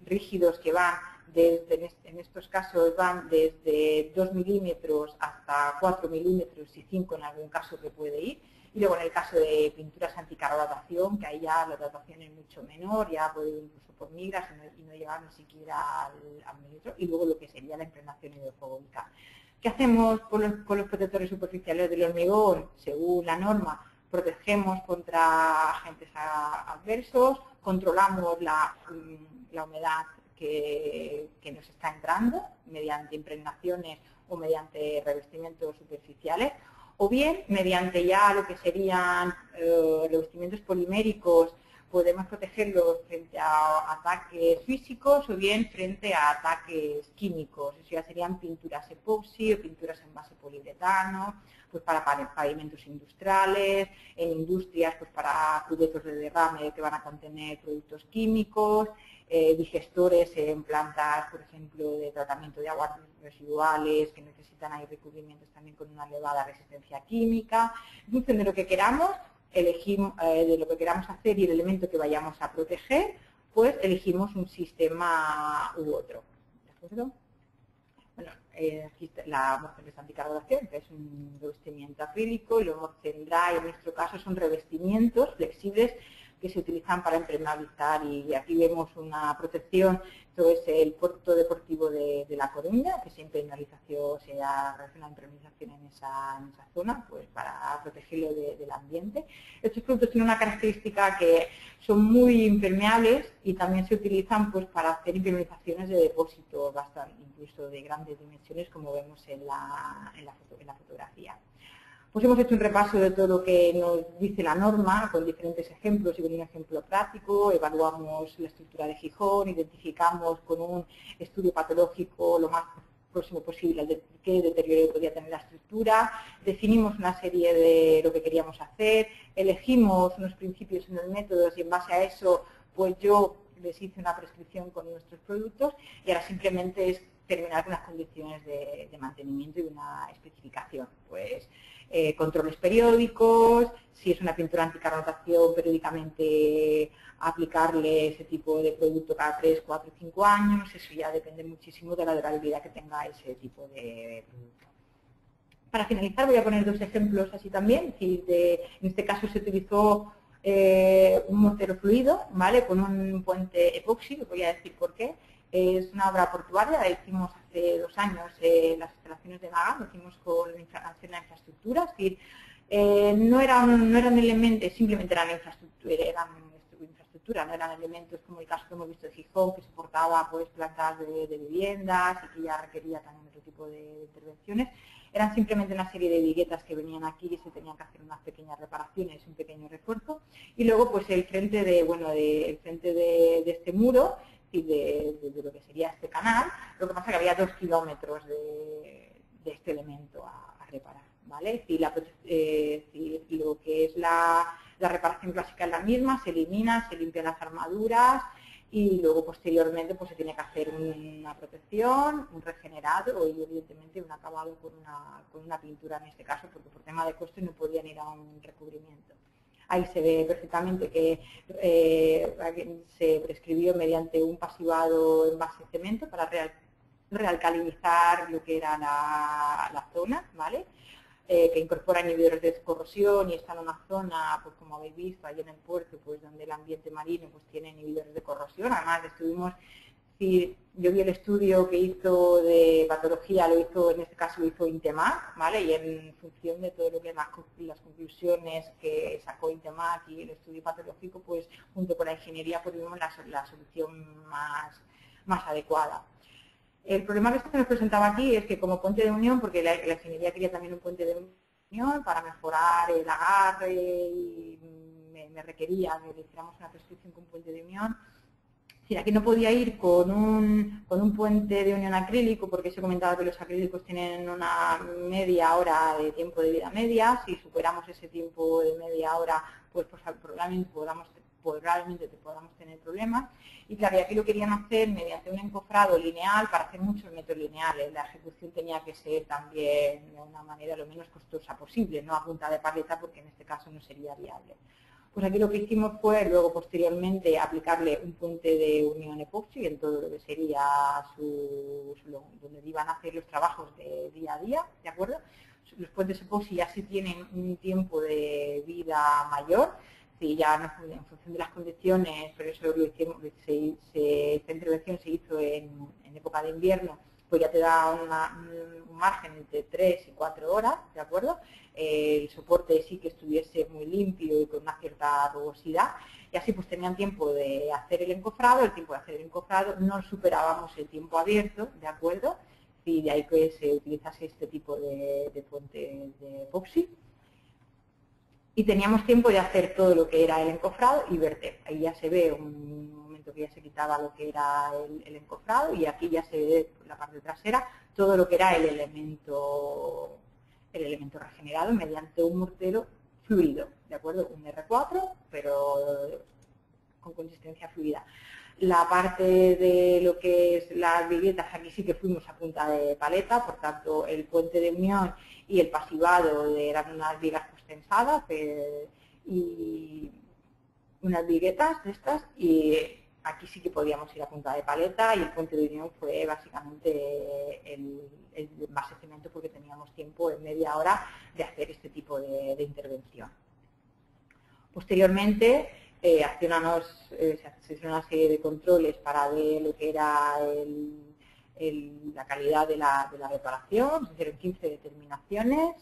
rígidos que van en estos casos van desde 2 milímetros hasta 4 milímetros y 5 en algún caso que puede ir. Y luego en el caso de pinturas anticarbonatación, que ahí ya la datación es mucho menor, ya puede ir incluso por migras y no llegar ni siquiera al milímetro. Y luego lo que sería la impregnación hidrofóbica. ¿Qué hacemos con los protectores superficiales del hormigón? Según la norma, protegemos contra agentes adversos, controlamos la humedad que nos está entrando mediante impregnaciones o mediante revestimientos superficiales, o bien mediante ya lo que serían revestimientos poliméricos. Podemos protegerlos frente a ataques físicos o bien frente a ataques químicos. Eso ya serían pinturas epoxi o pinturas en base poliuretano, pues para pavimentos industriales, en industrias pues para cubiertos de derrame que van a contener productos químicos, digestores en plantas, por ejemplo, de tratamiento de aguas residuales que necesitan ahí recubrimientos también con una elevada resistencia química. En función de lo que queramos, elegimos de lo que queramos hacer y el elemento que vayamos a proteger, pues elegimos un sistema u otro. ¿De acuerdo? Bueno, aquí está la Morcen anticarbonación, que es un revestimiento acrílico, y los Morcen Dry, en nuestro caso, son revestimientos flexibles que se utilizan para impermeabilizar, y aquí vemos una protección. Esto es el puerto deportivo de La Coruña, que siempre se ha relacionado impermeabilización en esa zona, pues para protegerlo del ambiente. Estos productos tienen una característica que son muy impermeables y también se utilizan pues para hacer impermeabilizaciones de depósitos bastante, incluso de grandes dimensiones, como vemos en la fotografía. Pues hemos hecho un repaso de todo lo que nos dice la norma, con diferentes ejemplos y con un ejemplo práctico. Evaluamos la estructura de Gijón, identificamos con un estudio patológico lo más próximo posible, qué deterioro podía tener la estructura, definimos una serie de lo que queríamos hacer, elegimos unos principios en los métodos y en base a eso pues yo les hice una prescripción con nuestros productos y ahora simplemente es terminar con las condiciones de mantenimiento y una especificación. Pues controles periódicos, si es una pintura anticarrotación, periódicamente aplicarle ese tipo de producto cada 3, 4, 5 años, eso ya depende muchísimo de la durabilidad que tenga ese tipo de producto. Para finalizar voy a poner dos ejemplos así también, en este caso se utilizó un mortero fluido, ¿vale? Con un puente epoxi, os voy a decir por qué. Es una obra portuaria, la hicimos hace 2 años en las instalaciones de Naga, lo hicimos con la infraestructura, es decir, no eran elementos, simplemente eran infraestructura, no eran elementos como el caso que hemos visto de Gijón, que soportaba pues, plantas de viviendas y que ya requería también otro tipo de intervenciones. Eran simplemente una serie de viguetas que venían aquí y se tenían que hacer unas pequeñas reparaciones, un pequeño refuerzo. Y luego pues el frente de este muro y de lo que sería este canal, lo que pasa es que había 2 kilómetros de este elemento a reparar, ¿vale? Lo que es la reparación clásica es la misma, se eliminan, se limpian las armaduras y luego posteriormente pues se tiene que hacer una protección, un regenerado y evidentemente un acabado con una pintura en este caso, porque por tema de coste no podían ir a un recubrimiento. Ahí se ve perfectamente que se prescribió mediante un pasivado en base de cemento para realcalinizar lo que era la zona, ¿vale? Que incorpora inhibidores de corrosión y está en una zona, pues como habéis visto, ahí en el puerto, pues donde el ambiente marino pues tiene inhibidores de corrosión. Además yo vi el estudio que hizo de patología, en este caso lo hizo Intemac, ¿vale? Y en función de todo lo que las conclusiones que sacó Intemac y el estudio patológico, pues junto con la ingeniería pues vimos la solución más adecuada. El problema que se nos presentaba aquí es que como puente de unión, porque la ingeniería quería también un puente de unión para mejorar el agarre y me requería que le hiciéramos una prescripción con puente de unión. Aquí no podía ir con un puente de unión acrílico porque se comentaba que los acrílicos tienen una media hora de tiempo de vida media. Si superamos ese tiempo de media hora, pues probablemente podamos tener problemas. Y claro, aquí lo querían hacer mediante un encofrado lineal para hacer muchos metros lineales. La ejecución tenía que ser también de una manera lo menos costosa posible, no a punta de paleta porque en este caso no sería viable. Pues aquí lo que hicimos fue luego posteriormente aplicarle un puente de unión epoxi en todo lo que sería donde iban a hacer los trabajos de día a día, ¿de acuerdo? Los puentes epoxi ya sí tienen un tiempo de vida mayor, y ya en función de las condiciones, pero eso lo hicimos, esta intervención se hizo en época de invierno, pues ya te da un margen entre 3 y 4 horas, ¿de acuerdo? El soporte sí que estuviese muy limpio y con una cierta rugosidad, y así pues tenían tiempo de hacer el encofrado. El tiempo de hacer el encofrado no superábamos el tiempo abierto, ¿de acuerdo? Y de ahí que se utilizase este tipo de puente de epoxi. Y teníamos tiempo de hacer todo lo que era el encofrado y verter. Ahí ya se ve un momento que ya se quitaba lo que era el encofrado y aquí ya se ve la parte trasera todo lo que era el elemento regenerado mediante un mortero fluido, ¿de acuerdo? Un R4, pero con consistencia fluida. La parte de lo que es las viguetas, aquí sí que fuimos a punta de paleta, por tanto el puente de unión y el pasivado eran unas vigas tensadas y unas viguetas de estas, y aquí sí que podíamos ir a punta de paleta y el puente de unión fue básicamente el base cemento porque teníamos tiempo en media hora de hacer este tipo de intervención. Posteriormente se hicieron una serie de controles para ver lo que era la calidad de la reparación, se hicieron 15 determinaciones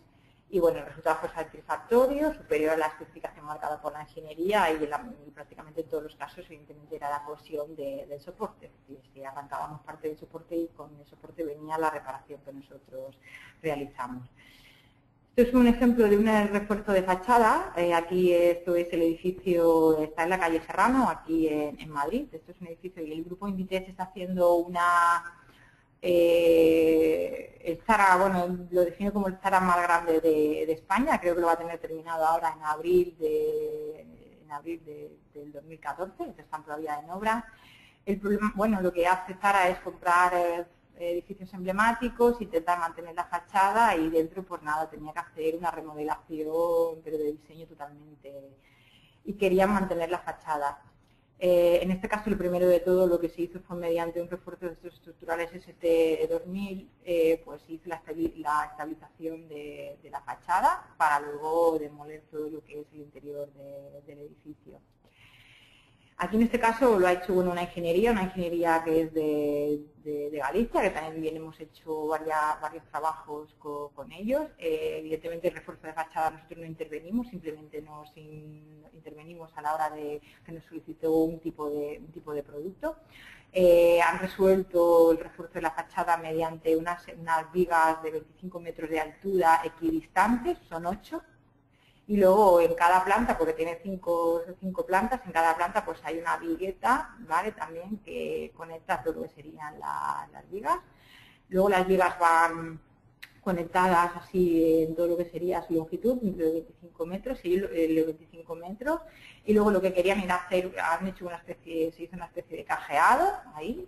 y bueno, el resultado fue satisfactorio, superior a la especificación marcada por la ingeniería y prácticamente en todos los casos evidentemente era la cohesión del soporte. Si arrancábamos parte del soporte y con el soporte venía la reparación que nosotros realizamos. Esto es un ejemplo de un refuerzo de fachada. Aquí esto es el edificio, está en la calle Serrano, aquí en Madrid. Esto es un edificio y el grupo Inditex está haciendo El Zara, bueno, lo defino como el Zara más grande de España, creo que lo va a tener terminado ahora en abril del 2014, que están todavía en obra. El problema, bueno, lo que hace Zara es comprar edificios emblemáticos, intentar mantener la fachada y dentro, pues nada, tenía que hacer una remodelación, pero de diseño totalmente, y querían mantener la fachada. En este caso, lo primero de todo, lo que se hizo fue mediante un refuerzo de estos estructurales ST2000, pues hizo la estabilización de la fachada para luego demoler todo lo que es el interior del edificio. Aquí en este caso lo ha hecho una ingeniería que es de Galicia, que también hemos hecho varios trabajos con ellos. Evidentemente el refuerzo de fachada nosotros no intervenimos, simplemente nos intervenimos a la hora de que nos solicitó un tipo de producto. Han resuelto el refuerzo de la fachada mediante unas vigas de 25 metros de altura equidistantes, son 8. Y luego en cada planta, porque tiene 5 plantas, en cada planta pues hay una vigueta, ¿vale? También que conecta todo lo que serían las vigas. Luego las vigas van conectadas así en todo lo que sería su longitud, de 25 metros, y de 25 metros. Y luego lo que querían era hacer, se hizo una especie de cajeado ahí,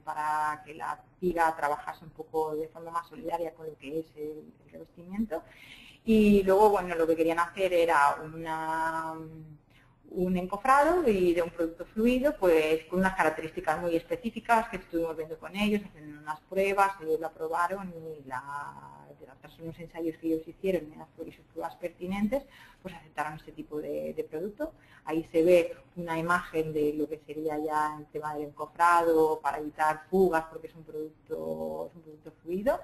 para que la viga trabajase un poco de forma más solidaria con lo que es el revestimiento. Y luego, bueno, lo que querían hacer era un encofrado y de un producto fluido, pues con unas características muy específicas que estuvimos viendo con ellos, haciendo unas pruebas, ellos lo aprobaron y tras unos ensayos que ellos hicieron y sus pruebas pertinentes, pues aceptaron este tipo de producto. Ahí se ve una imagen de lo que sería ya el tema del encofrado para evitar fugas, porque es un producto fluido.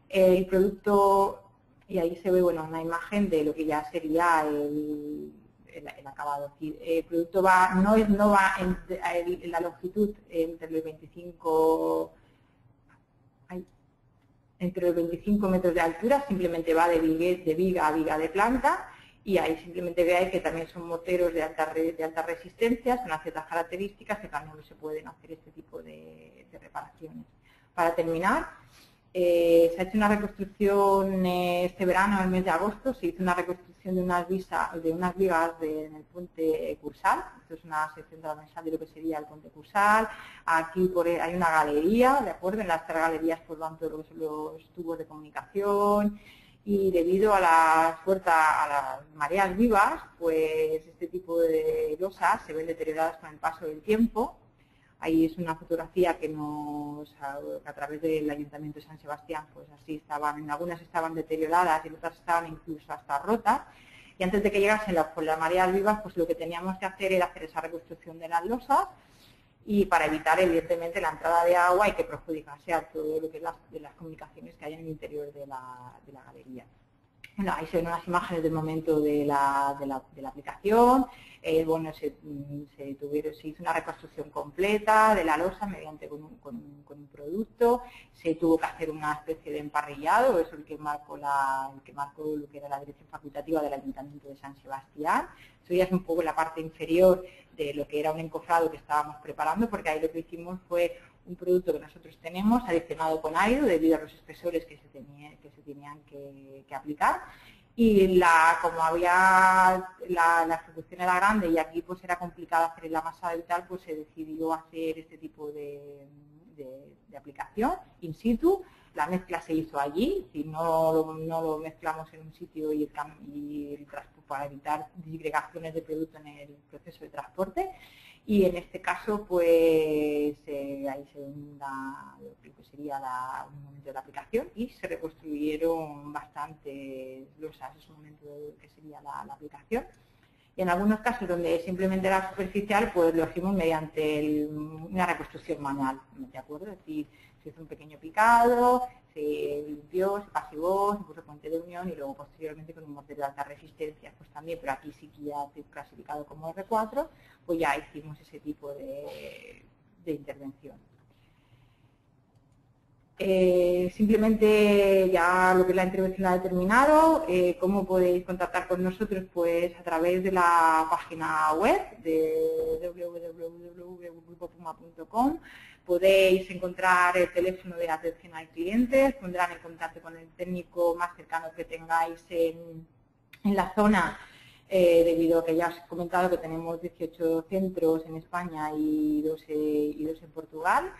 El producto... Y ahí se ve, bueno, una imagen de lo que ya sería el acabado. El producto no va en la longitud entre los 25 metros de altura, simplemente va de viga a viga de planta, y ahí simplemente veáis que también son morteros de alta resistencia, son unas ciertas características que también se pueden hacer este tipo de reparaciones. Para terminar, se ha hecho una reconstrucción este verano, en el mes de agosto, se hizo una reconstrucción de unas vigas en el puente Cursal. Esto es una sección transversal de lo que sería el puente Cursal. Aquí hay una galería, ¿de acuerdo? En las 3 galerías pues van todos los tubos de comunicación, y debido a las mareas vivas, pues este tipo de losas se ven deterioradas con el paso del tiempo. Ahí es una fotografía que a través del Ayuntamiento de San Sebastián, pues así estaban, algunas estaban deterioradas y otras estaban incluso hasta rotas. Y antes de que llegasen las mareas vivas, pues lo que teníamos que hacer era hacer esa reconstrucción de las losas, y para evitar evidentemente la entrada de agua y que perjudicase a todo lo que es las comunicaciones que hay en el interior de la galería. Bueno, ahí se ven unas imágenes del momento de la aplicación. Bueno, se hizo una reconstrucción completa de la losa mediante con un producto. Se tuvo que hacer una especie de emparrillado, eso es el que marcó lo que era la dirección facultativa del Ayuntamiento de San Sebastián. Eso ya es un poco la parte inferior de lo que era un encofrado que estábamos preparando, porque ahí lo que hicimos fue un producto que nosotros tenemos adicionado con árido debido a los espesores que se tenían que aplicar. Y como había la ejecución era grande y aquí pues era complicado hacer la masa y tal, pues se decidió hacer este tipo de aplicación in situ. La mezcla se hizo allí, si no lo mezclamos en un sitio y para evitar disgregaciones de producto en el proceso de transporte. Y en este caso, pues ahí se ve lo que sería un momento de la aplicación, y se reconstruyeron bastantes losas en ese momento de que sería la aplicación. Y en algunos casos donde simplemente era superficial, pues lo hicimos mediante una reconstrucción manual, ¿de acuerdo? Es decir, se hizo un pequeño picado, se limpió, se pasivó, se puso puente de unión y luego posteriormente con un mortero de alta resistencia, pues también, pero aquí sí que ya clasificado como R4, pues ya hicimos ese tipo de intervención. Simplemente ya lo que es la intervención ha terminado. ¿Cómo podéis contactar con nosotros? Pues a través de la página web de www.grupopuma.com. podéis encontrar el teléfono de atención al cliente, pondrán en contacto con el técnico más cercano que tengáis en la zona, debido a que ya os he comentado que tenemos 18 centros en España y dos en Portugal.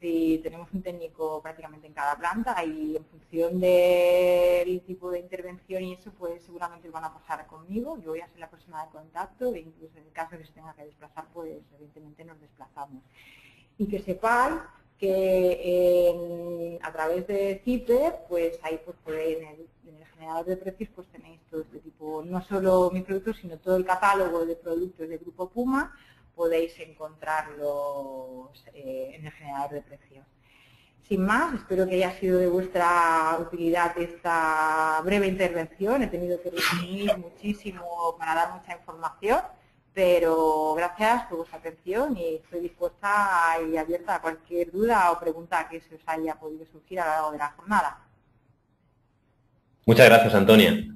Y tenemos un técnico prácticamente en cada planta y en función del tipo de intervención y eso, pues seguramente van a pasar conmigo. Yo voy a ser la persona de contacto e incluso en el caso de que se tenga que desplazar, pues evidentemente nos desplazamos. Y que sepáis que a través de CIPE, pues ahí pues podéis, en el generador de precios, pues tenéis todo este tipo, no solo mi producto, sino todo el catálogo de productos de Grupo Puma, podéis encontrarlos en el generador de precios. Sin más, espero que haya sido de vuestra utilidad esta breve intervención. He tenido que resumir muchísimo para dar mucha información, pero gracias por vuestra atención y estoy dispuesta y abierta a cualquier duda o pregunta que se os haya podido surgir a lo largo de la jornada. Muchas gracias, Antonia.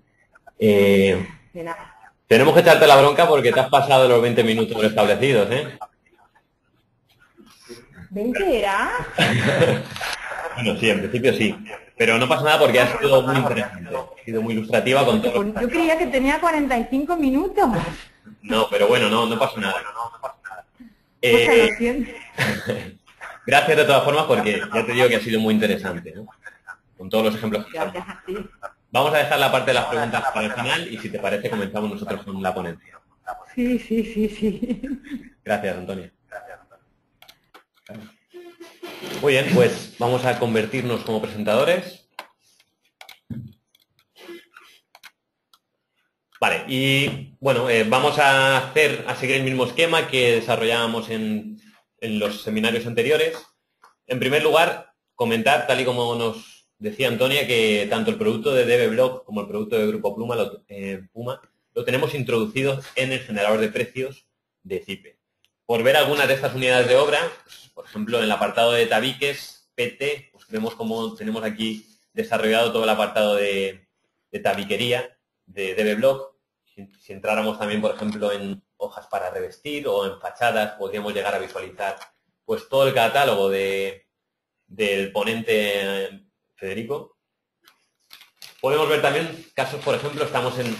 De nada. Tenemos que echarte la bronca porque te has pasado los 20 minutos establecidos, ¿eh? ¿20 era? Bueno, sí, en principio sí. Pero no pasa nada porque ha sido muy interesante. Ha sido muy ilustrativa con todo. Yo creía que tenía 45 minutos. No, pero bueno, no pasa nada. Pues lo siento. Gracias de todas formas porque ya te digo que ha sido muy interesante, ¿no? Con todos los ejemplos que Gracias a ti. Vamos a dejar la parte de las preguntas para el final y si te parece comenzamos nosotros con la ponencia. Sí. Gracias, Antonio. Muy bien, pues vamos a convertirnos como presentadores. Vale, y bueno, vamos a seguir el mismo esquema que desarrollábamos en los seminarios anteriores. En primer lugar, comentar, tal y como nos decía Antonia, que tanto el producto de DB-Block como el producto de Grupo Puma lo tenemos introducido en el generador de precios de CIPE. Por ver algunas de estas unidades de obra, pues, por ejemplo, en el apartado de tabiques, PT, pues vemos cómo tenemos aquí desarrollado todo el apartado de tabiquería de DB-Block. Si entráramos también, por ejemplo, en hojas para revestir o en fachadas, podríamos llegar a visualizar pues todo el catálogo del ponente Federico. Podemos ver también casos, por ejemplo, estamos en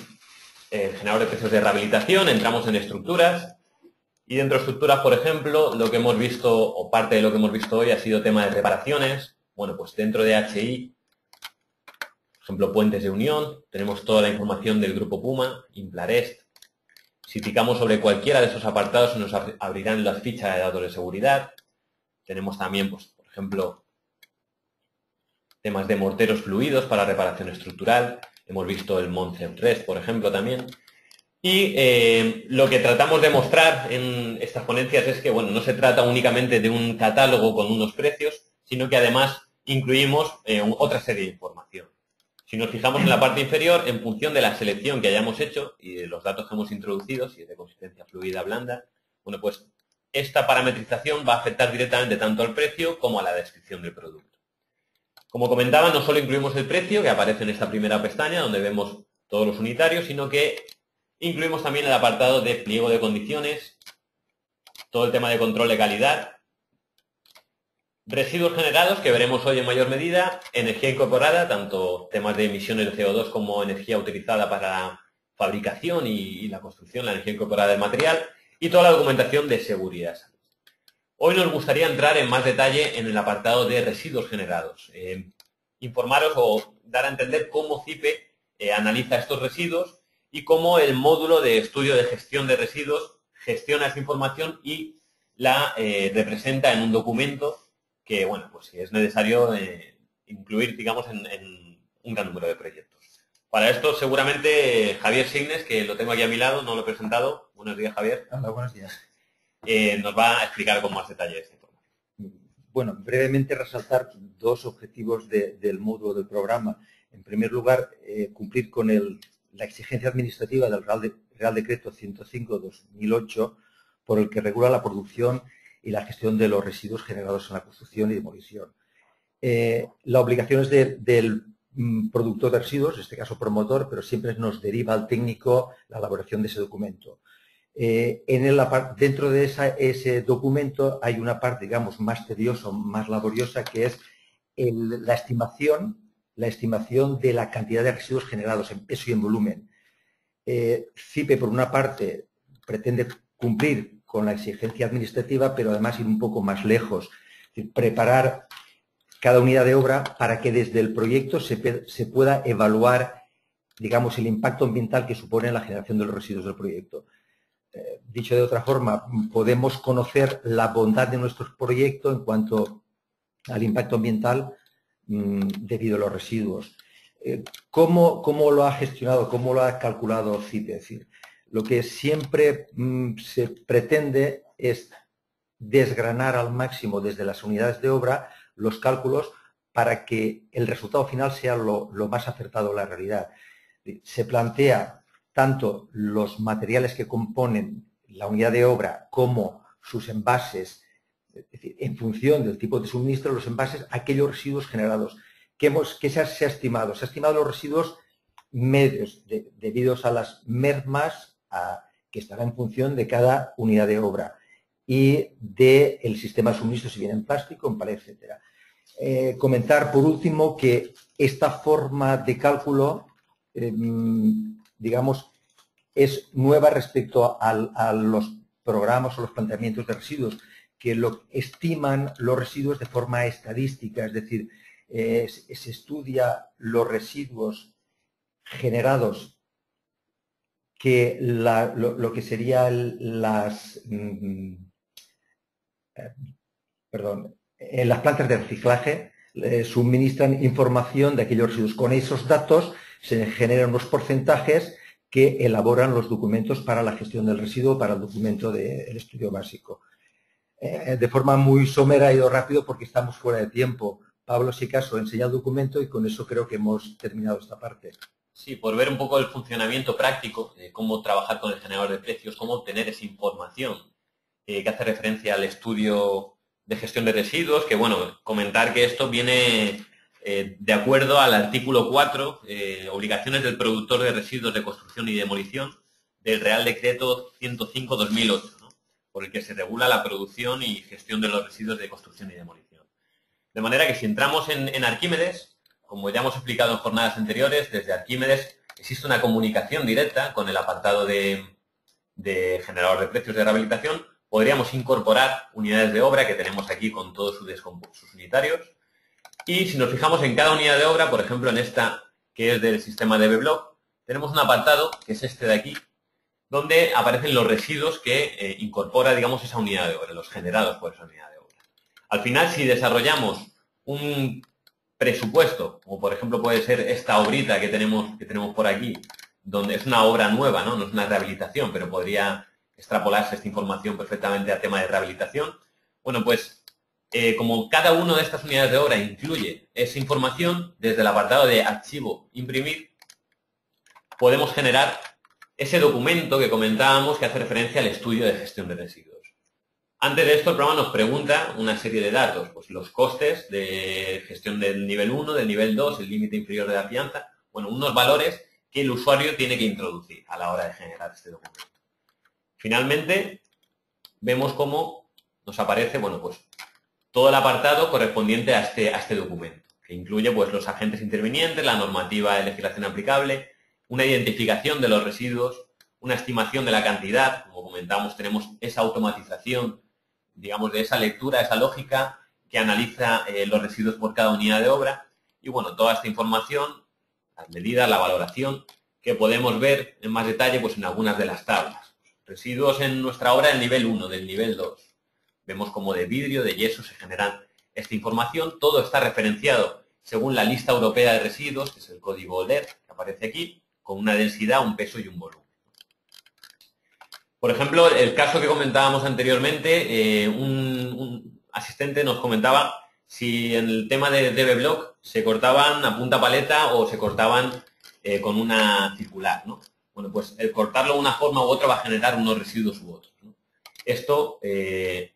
el generador de precios de rehabilitación, entramos en estructuras y dentro de estructuras, por ejemplo, lo que hemos visto o parte de lo que hemos visto hoy ha sido tema de reparaciones. Bueno, pues dentro de HI, por ejemplo, puentes de unión, tenemos toda la información del Grupo Puma, Implarest. Si picamos sobre cualquiera de esos apartados, se nos abrirán las fichas de datos de seguridad. Tenemos también, pues, por ejemplo, temas de morteros fluidos para reparación estructural. Hemos visto el Moncep3, por ejemplo, también. Y lo que tratamos de mostrar en estas ponencias es que, bueno, no se trata únicamente de un catálogo con unos precios, sino que además incluimos otra serie de información. Si nos fijamos en la parte inferior, en función de la selección que hayamos hecho y de los datos que hemos introducido, si es de consistencia fluida blanda, bueno, pues esta parametrización va a afectar directamente tanto al precio como a la descripción del producto. Como comentaba, no solo incluimos el precio, que aparece en esta primera pestaña, donde vemos todos los unitarios, sino que incluimos también el apartado de pliego de condiciones, todo el tema de control de calidad, residuos generados, que veremos hoy en mayor medida, energía incorporada, tanto temas de emisiones de CO2 como energía utilizada para la fabricación y la construcción, la energía incorporada del material, y toda la documentación de seguridad. Hoy nos gustaría entrar en más detalle en el apartado de residuos generados. Informaros o dar a entender cómo CIPE analiza estos residuos y cómo el módulo de estudio de gestión de residuos gestiona esa información y la representa en un documento que, bueno, pues si es necesario incluir, digamos, en un gran número de proyectos. Para esto, seguramente, Javier Signes, que lo tengo aquí a mi lado, no lo he presentado. Buenos días, Javier. Hola, buenos días. Nos va a explicar con más detalle esta información. Bueno, brevemente resaltar dos objetivos del módulo del programa. En primer lugar, cumplir con la exigencia administrativa del Real Decreto 105/2008, por el que regula la producción y la gestión de los residuos generados en la construcción y demolición. La obligación es del productor de residuos, en este caso promotor, pero siempre nos deriva al técnico la elaboración de ese documento. Dentro de ese documento hay una parte, digamos, más tediosa, más laboriosa, que es la estimación de la cantidad de residuos generados en peso y en volumen. CIPE, por una parte, pretende cumplir con la exigencia administrativa, pero además ir un poco más lejos, es decir, preparar cada unidad de obra para que desde el proyecto se pueda evaluar, digamos, el impacto ambiental que supone la generación de los residuos del proyecto. Dicho de otra forma, podemos conocer la bondad de nuestro proyecto en cuanto al impacto ambiental debido a los residuos. ¿Cómo lo ha gestionado, cómo lo ha calculado CIPE? Es decir, lo que siempre se pretende es desgranar al máximo desde las unidades de obra los cálculos para que el resultado final sea lo más acertado a la realidad. Se plantea tanto los materiales que componen la unidad de obra como sus envases, es decir, en función del tipo de suministro, los envases, aquellos residuos generados. ¿Qué se ha estimado? Se ha estimado los residuos medios debidos a las mermas que estará en función de cada unidad de obra y del sistema de suministro, si bien en plástico, en pared, etcétera. Comentar, por último, que esta forma de cálculo digamos, es nueva respecto a los programas o los planteamientos de residuos, que estiman los residuos de forma estadística, es decir, se estudia los residuos generados que lo que serían las plantas de reciclaje suministran información de aquellos residuos. Con esos datos se generan unos porcentajes que elaboran los documentos para la gestión del residuo, para el documento del estudio básico. De forma muy somera he ido rápido porque estamos fuera de tiempo. Pablo, si acaso, enseña el documento y con eso creo que hemos terminado esta parte. Sí, por ver un poco el funcionamiento práctico, de cómo trabajar con el generador de precios, cómo obtener esa información que hace referencia al estudio de gestión de residuos, que bueno, comentar que esto viene de acuerdo al artículo 4, obligaciones del productor de residuos de construcción y demolición del Real Decreto 105/2008, ¿no? Por el que se regula la producción y gestión de los residuos de construcción y demolición. De manera que si entramos en Arquímedes, como ya hemos explicado en jornadas anteriores, desde Arquímedes existe una comunicación directa con el apartado de generador de precios de rehabilitación. Podríamos incorporar unidades de obra que tenemos aquí con todos sus unitarios. Y si nos fijamos en cada unidad de obra, por ejemplo en esta que es del sistema de DB-Block, tenemos un apartado, que es este de aquí, donde aparecen los residuos que incorpora, digamos, esa unidad de obra, los generados por esa unidad de obra. Al final, si desarrollamos un presupuesto, como por ejemplo puede ser esta obrita que tenemos por aquí, donde es una obra nueva, ¿no? No es una rehabilitación, pero podría extrapolarse esta información perfectamente a tema de rehabilitación. Bueno, pues como cada una de estas unidades de obra incluye esa información, desde el apartado de archivo, imprimir, podemos generar ese documento que comentábamos que hace referencia al estudio de gestión de residuos. Antes de esto, el programa nos pregunta una serie de datos, pues los costes de gestión del nivel 1, del nivel 2, el límite inferior de la fianza, bueno, unos valores que el usuario tiene que introducir a la hora de generar este documento. Finalmente, vemos cómo nos aparece, bueno, pues todo el apartado correspondiente a este documento, que incluye pues los agentes intervinientes, la normativa de legislación aplicable, una identificación de los residuos, una estimación de la cantidad, como comentamos, tenemos esa automatización, digamos, de esa lectura, esa lógica que analiza los residuos por cada unidad de obra y, bueno, toda esta información, las medidas, la valoración, que podemos ver en más detalle pues en algunas de las tablas. Residuos en nuestra obra del nivel 1, del nivel 2. Vemos como de vidrio, de yeso se generan esta información. Todo está referenciado según la lista europea de residuos, que es el código LER, que aparece aquí, con una densidad, un peso y un volumen. Por ejemplo, el caso que comentábamos anteriormente, un asistente nos comentaba si en el tema de DB-Block se cortaban a punta paleta o se cortaban con una circular, ¿no? Bueno, pues el cortarlo de una forma u otra va a generar unos residuos u otros, ¿no? Esto,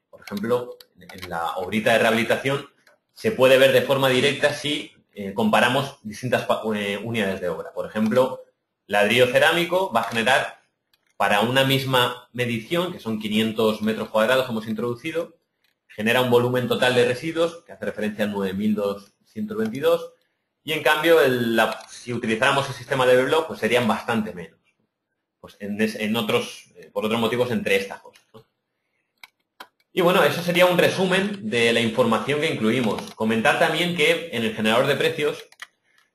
por ejemplo, en la obrita de rehabilitación se puede ver de forma directa si comparamos distintas unidades de obra. Por ejemplo, ladrillo cerámico va a generar para una misma medición, que son 500 metros cuadrados que hemos introducido, genera un volumen total de residuos, que hace referencia a 9.222, y en cambio, si utilizáramos el sistema de DB-Block, pues serían bastante menos. Pues por otros motivos, entre estas cosas, ¿no? Y bueno, eso sería un resumen de la información que incluimos. Comentar también que en el generador de precios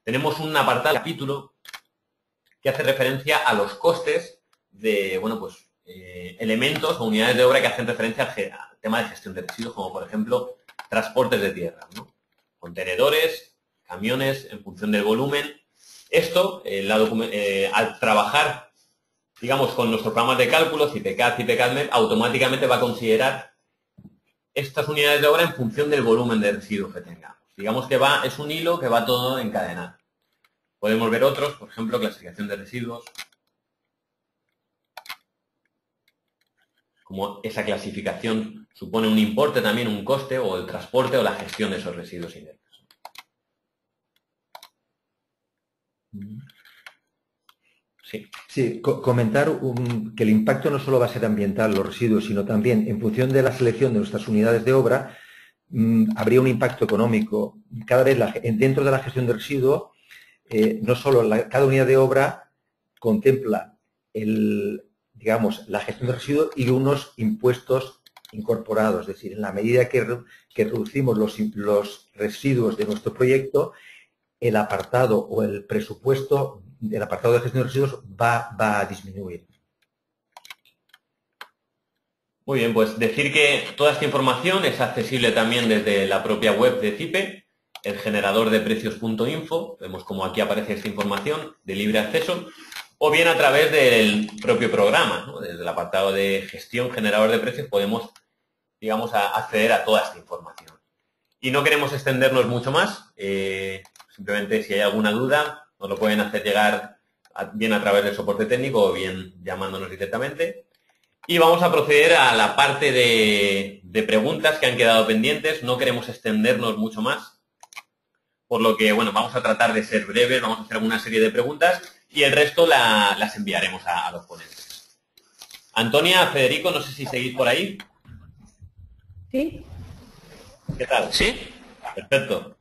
tenemos un apartado, capítulo, que hace referencia a los costes de, elementos o unidades de obra que hacen referencia al tema de gestión de residuos, como por ejemplo, transportes de tierra, ¿no? Contenedores, camiones, en función del volumen. Esto, al trabajar, digamos, con nuestros programas de cálculo, CIPECAD, CIPECADMEP, automáticamente va a considerar estas unidades de obra en función del volumen de residuos que tengamos. Digamos que es un hilo que va todo encadenado. Podemos ver otros, por ejemplo, clasificación de residuos, como esa clasificación supone un importe también, un coste, o el transporte o la gestión de esos residuos inertes. Sí, comentar que el impacto no solo va a ser ambiental, los residuos, sino también en función de la selección de nuestras unidades de obra, habría un impacto económico. Cada vez dentro de la gestión de residuos, no solo cada unidad de obra contempla la gestión de residuos y unos impuestos incorporados. Es decir, en la medida que reducimos los residuos de nuestro proyecto, el apartado o el presupuesto del apartado de gestión de residuos va a disminuir. Muy bien, pues decir que toda esta información es accesible también desde la propia web de CIPE, el generador de precios.info, vemos como aquí aparece esta información de libre acceso, o bien a través del propio programa, ¿no? Desde el apartado de gestión generador de precios podemos, digamos, acceder a toda esta información. Y no queremos extendernos mucho más, simplemente si hay alguna duda nos lo pueden hacer llegar bien a través del soporte técnico o bien llamándonos directamente. Y vamos a proceder a la parte de preguntas que han quedado pendientes. No queremos extendernos mucho más, por lo que, bueno, vamos a tratar de ser breves, vamos a hacer una serie de preguntas y el resto las enviaremos a los ponentes. Antonia, Federico, no sé si seguís por ahí. Sí. ¿Qué tal? Sí. Perfecto.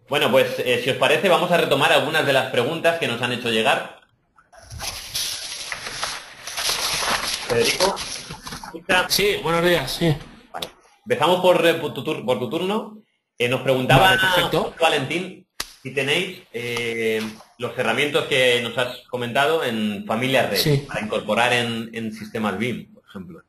Bueno, pues si os parece vamos a retomar algunas de las preguntas que nos han hecho llegar. Federico. Sí, buenos días, sí. Vale. Empezamos por tu turno. Nos preguntaba Valentín si tenéis los herramientas que nos has comentado en familias red, sí, para incorporar en sistemas BIM, por ejemplo.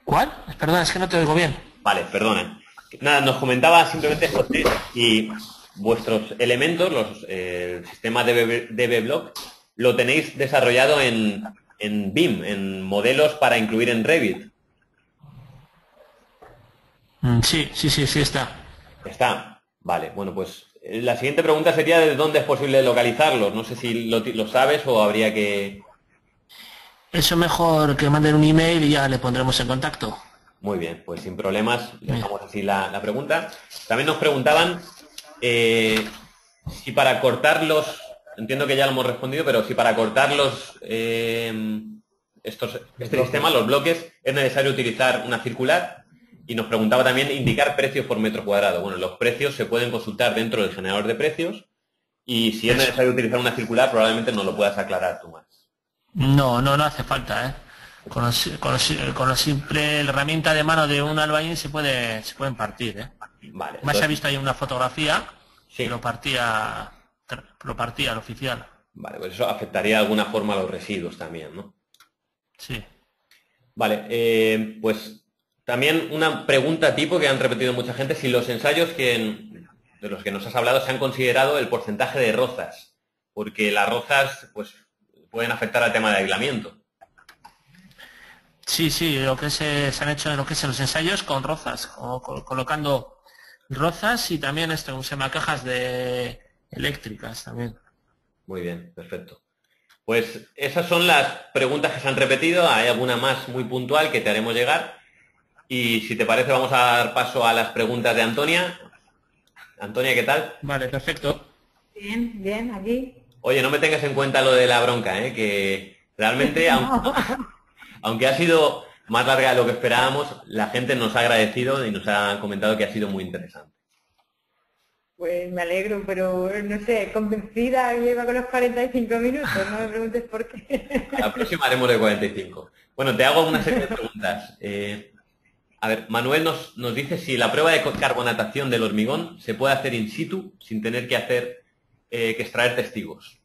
¿Cuál? Perdona, es que no te oigo bien. Vale, perdona. Nada, nos comentaba simplemente José y vuestros elementos, el sistema DB-Block, lo tenéis desarrollado en BIM, en modelos para incluir en Revit. Sí, está. Está. Vale, bueno, pues la siguiente pregunta sería de dónde es posible localizarlos. No sé si lo sabes o habría que... Eso mejor que manden un email y ya le pondremos en contacto. Muy bien, pues sin problemas dejamos así la pregunta. También nos preguntaban si para cortarlos, entiendo que ya lo hemos respondido, pero si para cortarlos este sistema, los bloques, es necesario utilizar una circular. Y nos preguntaba también indicar precios por metro cuadrado. Bueno, los precios se pueden consultar dentro del generador de precios y si es necesario utilizar una circular probablemente nos lo puedas aclarar tú más. No hace falta, ¿eh? Con la simple herramienta de mano de un albañil se pueden partir, ¿eh? Vale. Más se ha visto ahí una fotografía, sí, que lo partía el oficial. Vale, pues eso afectaría de alguna forma a los residuos también, ¿no? Sí. Vale, pues también una pregunta tipo que han repetido mucha gente, si los ensayos de los que nos has hablado se han considerado el porcentaje de rozas, porque las rozas pues pueden afectar al tema de aislamiento. Sí, lo que se han hecho en lo que es los ensayos con rozas, colocando rozas y también semacajas eléctricas también. Muy bien, perfecto. Pues esas son las preguntas que se han repetido, hay alguna más muy puntual que te haremos llegar y si te parece vamos a dar paso a las preguntas de Antonia. Antonia, ¿qué tal? Vale, perfecto. Bien, aquí. Oye, no me tengas en cuenta lo de la bronca, que Realmente, aunque ha sido más larga de lo que esperábamos, la gente nos ha agradecido y nos ha comentado que ha sido muy interesante. Pues me alegro, pero no sé, convencida lleva con los 45 minutos, no me preguntes por qué. La próxima haremos de 45. Bueno, te hago una serie de preguntas. A ver, Manuel nos dice si la prueba de carbonatación del hormigón se puede hacer in situ sin tener que extraer testigos.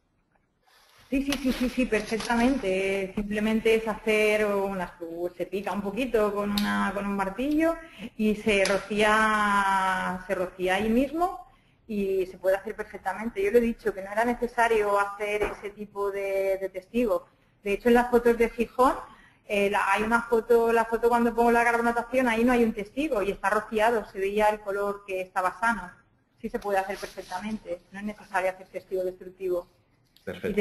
Sí, perfectamente. Simplemente es hacer se pica un poquito con un martillo y se rocía ahí mismo y se puede hacer perfectamente. Yo lo he dicho, que no era necesario hacer ese tipo de testigo. De hecho, en las fotos de Gijón, hay una foto, la foto cuando pongo la carbonatación, ahí no hay un testigo y está rociado, se veía el color que estaba sano. Sí se puede hacer perfectamente, no es necesario hacer testigo destructivo. Perfecto. Y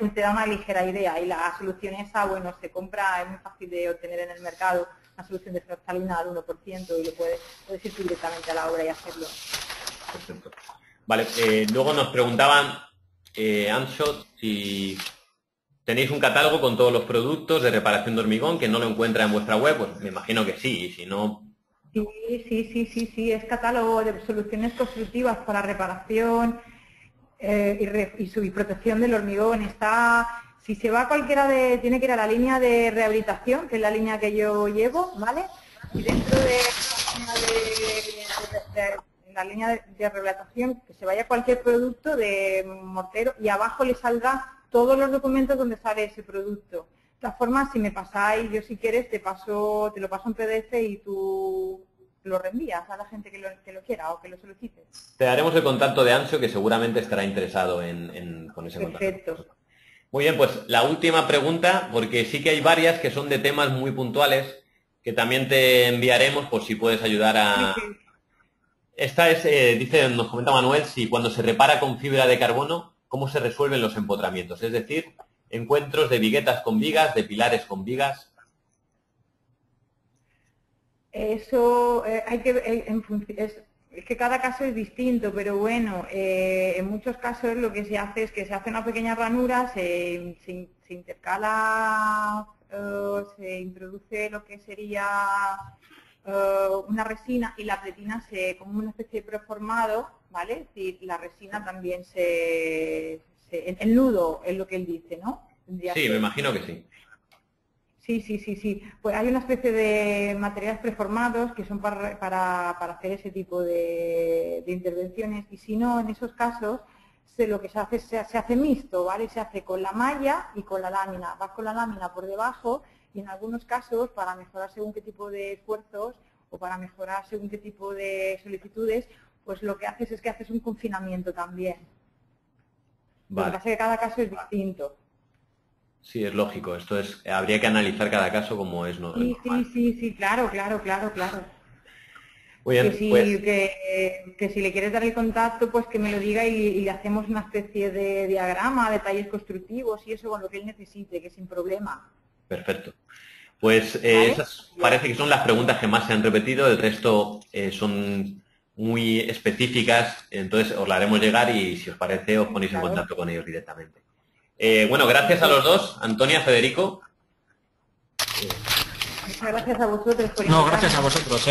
te da una ligera idea. Y la solución esa, bueno, se compra, es muy fácil de obtener en el mercado, una solución de fenolftalina al 1% y lo puedes ir tú directamente a la obra y hacerlo. Perfecto. Vale, luego nos preguntaban, Anshot, si tenéis un catálogo con todos los productos de reparación de hormigón que no lo encuentra en vuestra web. Pues me imagino que sí, y si no... Sí, es catálogo de soluciones constructivas para reparación y protección del hormigón. Si se va tiene que ir a la línea de rehabilitación, que es la línea que yo llevo, ¿vale? Y dentro de la línea de rehabilitación, que se vaya cualquier producto de mortero y abajo le saldrá todos los documentos donde sale ese producto. De todas formas, si me pasáis, yo si quieres te lo paso en PDF y tú lo reenvías a la gente que lo quiera o que lo solicite. Te daremos el contacto de Ancho, que seguramente estará interesado con ese contacto. Perfecto. Muy bien, pues la última pregunta, porque sí que hay varias que son de temas muy puntuales, que también te enviaremos por si puedes ayudar a... Sí. Esta nos comenta Manuel, si cuando se repara con fibra de carbono, ¿cómo se resuelven los empotramientos? Es decir, encuentros de viguetas con vigas, de pilares con vigas. Eso hay que es que cada caso es distinto, pero bueno, en muchos casos lo que se hace es que se hace una pequeña ranura, se intercala, se introduce lo que sería una resina y la pretina como una especie de preformado, ¿vale? Es decir, la resina también el nudo es lo que él dice, ¿no? Sí, me imagino que sí. Sí. Pues hay una especie de materiales preformados que son para hacer ese tipo de intervenciones y si no, en esos casos, lo que se hace mixto, ¿vale? Se hace con la malla y con la lámina. Vas con la lámina por debajo y en algunos casos, para mejorar según qué tipo de esfuerzos o para mejorar según qué tipo de solicitudes, pues lo que haces es que haces un confinamiento también. Vale. Lo que pasa es que cada caso es distinto. Sí, es lógico. Habría que analizar cada caso como es normal. Sí, claro. Muy bien, que si le quieres dar el contacto, pues que me lo diga y le hacemos una especie de diagrama, detalles constructivos y eso con lo que él necesite, que sin problema. Perfecto. Pues ¿vale? Esas parece que son las preguntas que más se han repetido, el resto son muy específicas, entonces os la haremos llegar y si os parece os ponéis en contacto con ellos directamente. Bueno, gracias a los dos, Antonia, Federico. Muchas gracias a vosotros por No, gracias a vosotros,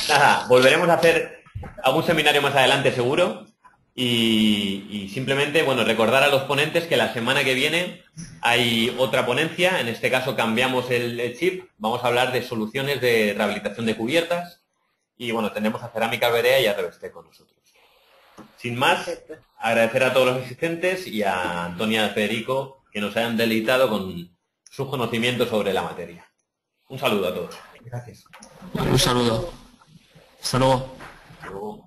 Nada, volveremos a hacer algún seminario más adelante seguro y simplemente, bueno, recordar a los ponentes que la semana que viene hay otra ponencia, en este caso cambiamos el chip, vamos a hablar de soluciones de rehabilitación de cubiertas y bueno, tendremos a Cerámica Berea y a Revesté con nosotros. Sin más, perfecto. Agradecer a todos los asistentes y a Antonia y Federico que nos hayan deleitado con sus conocimientos sobre la materia. Un saludo a todos. Gracias. Un saludo. Hasta luego. Hasta luego.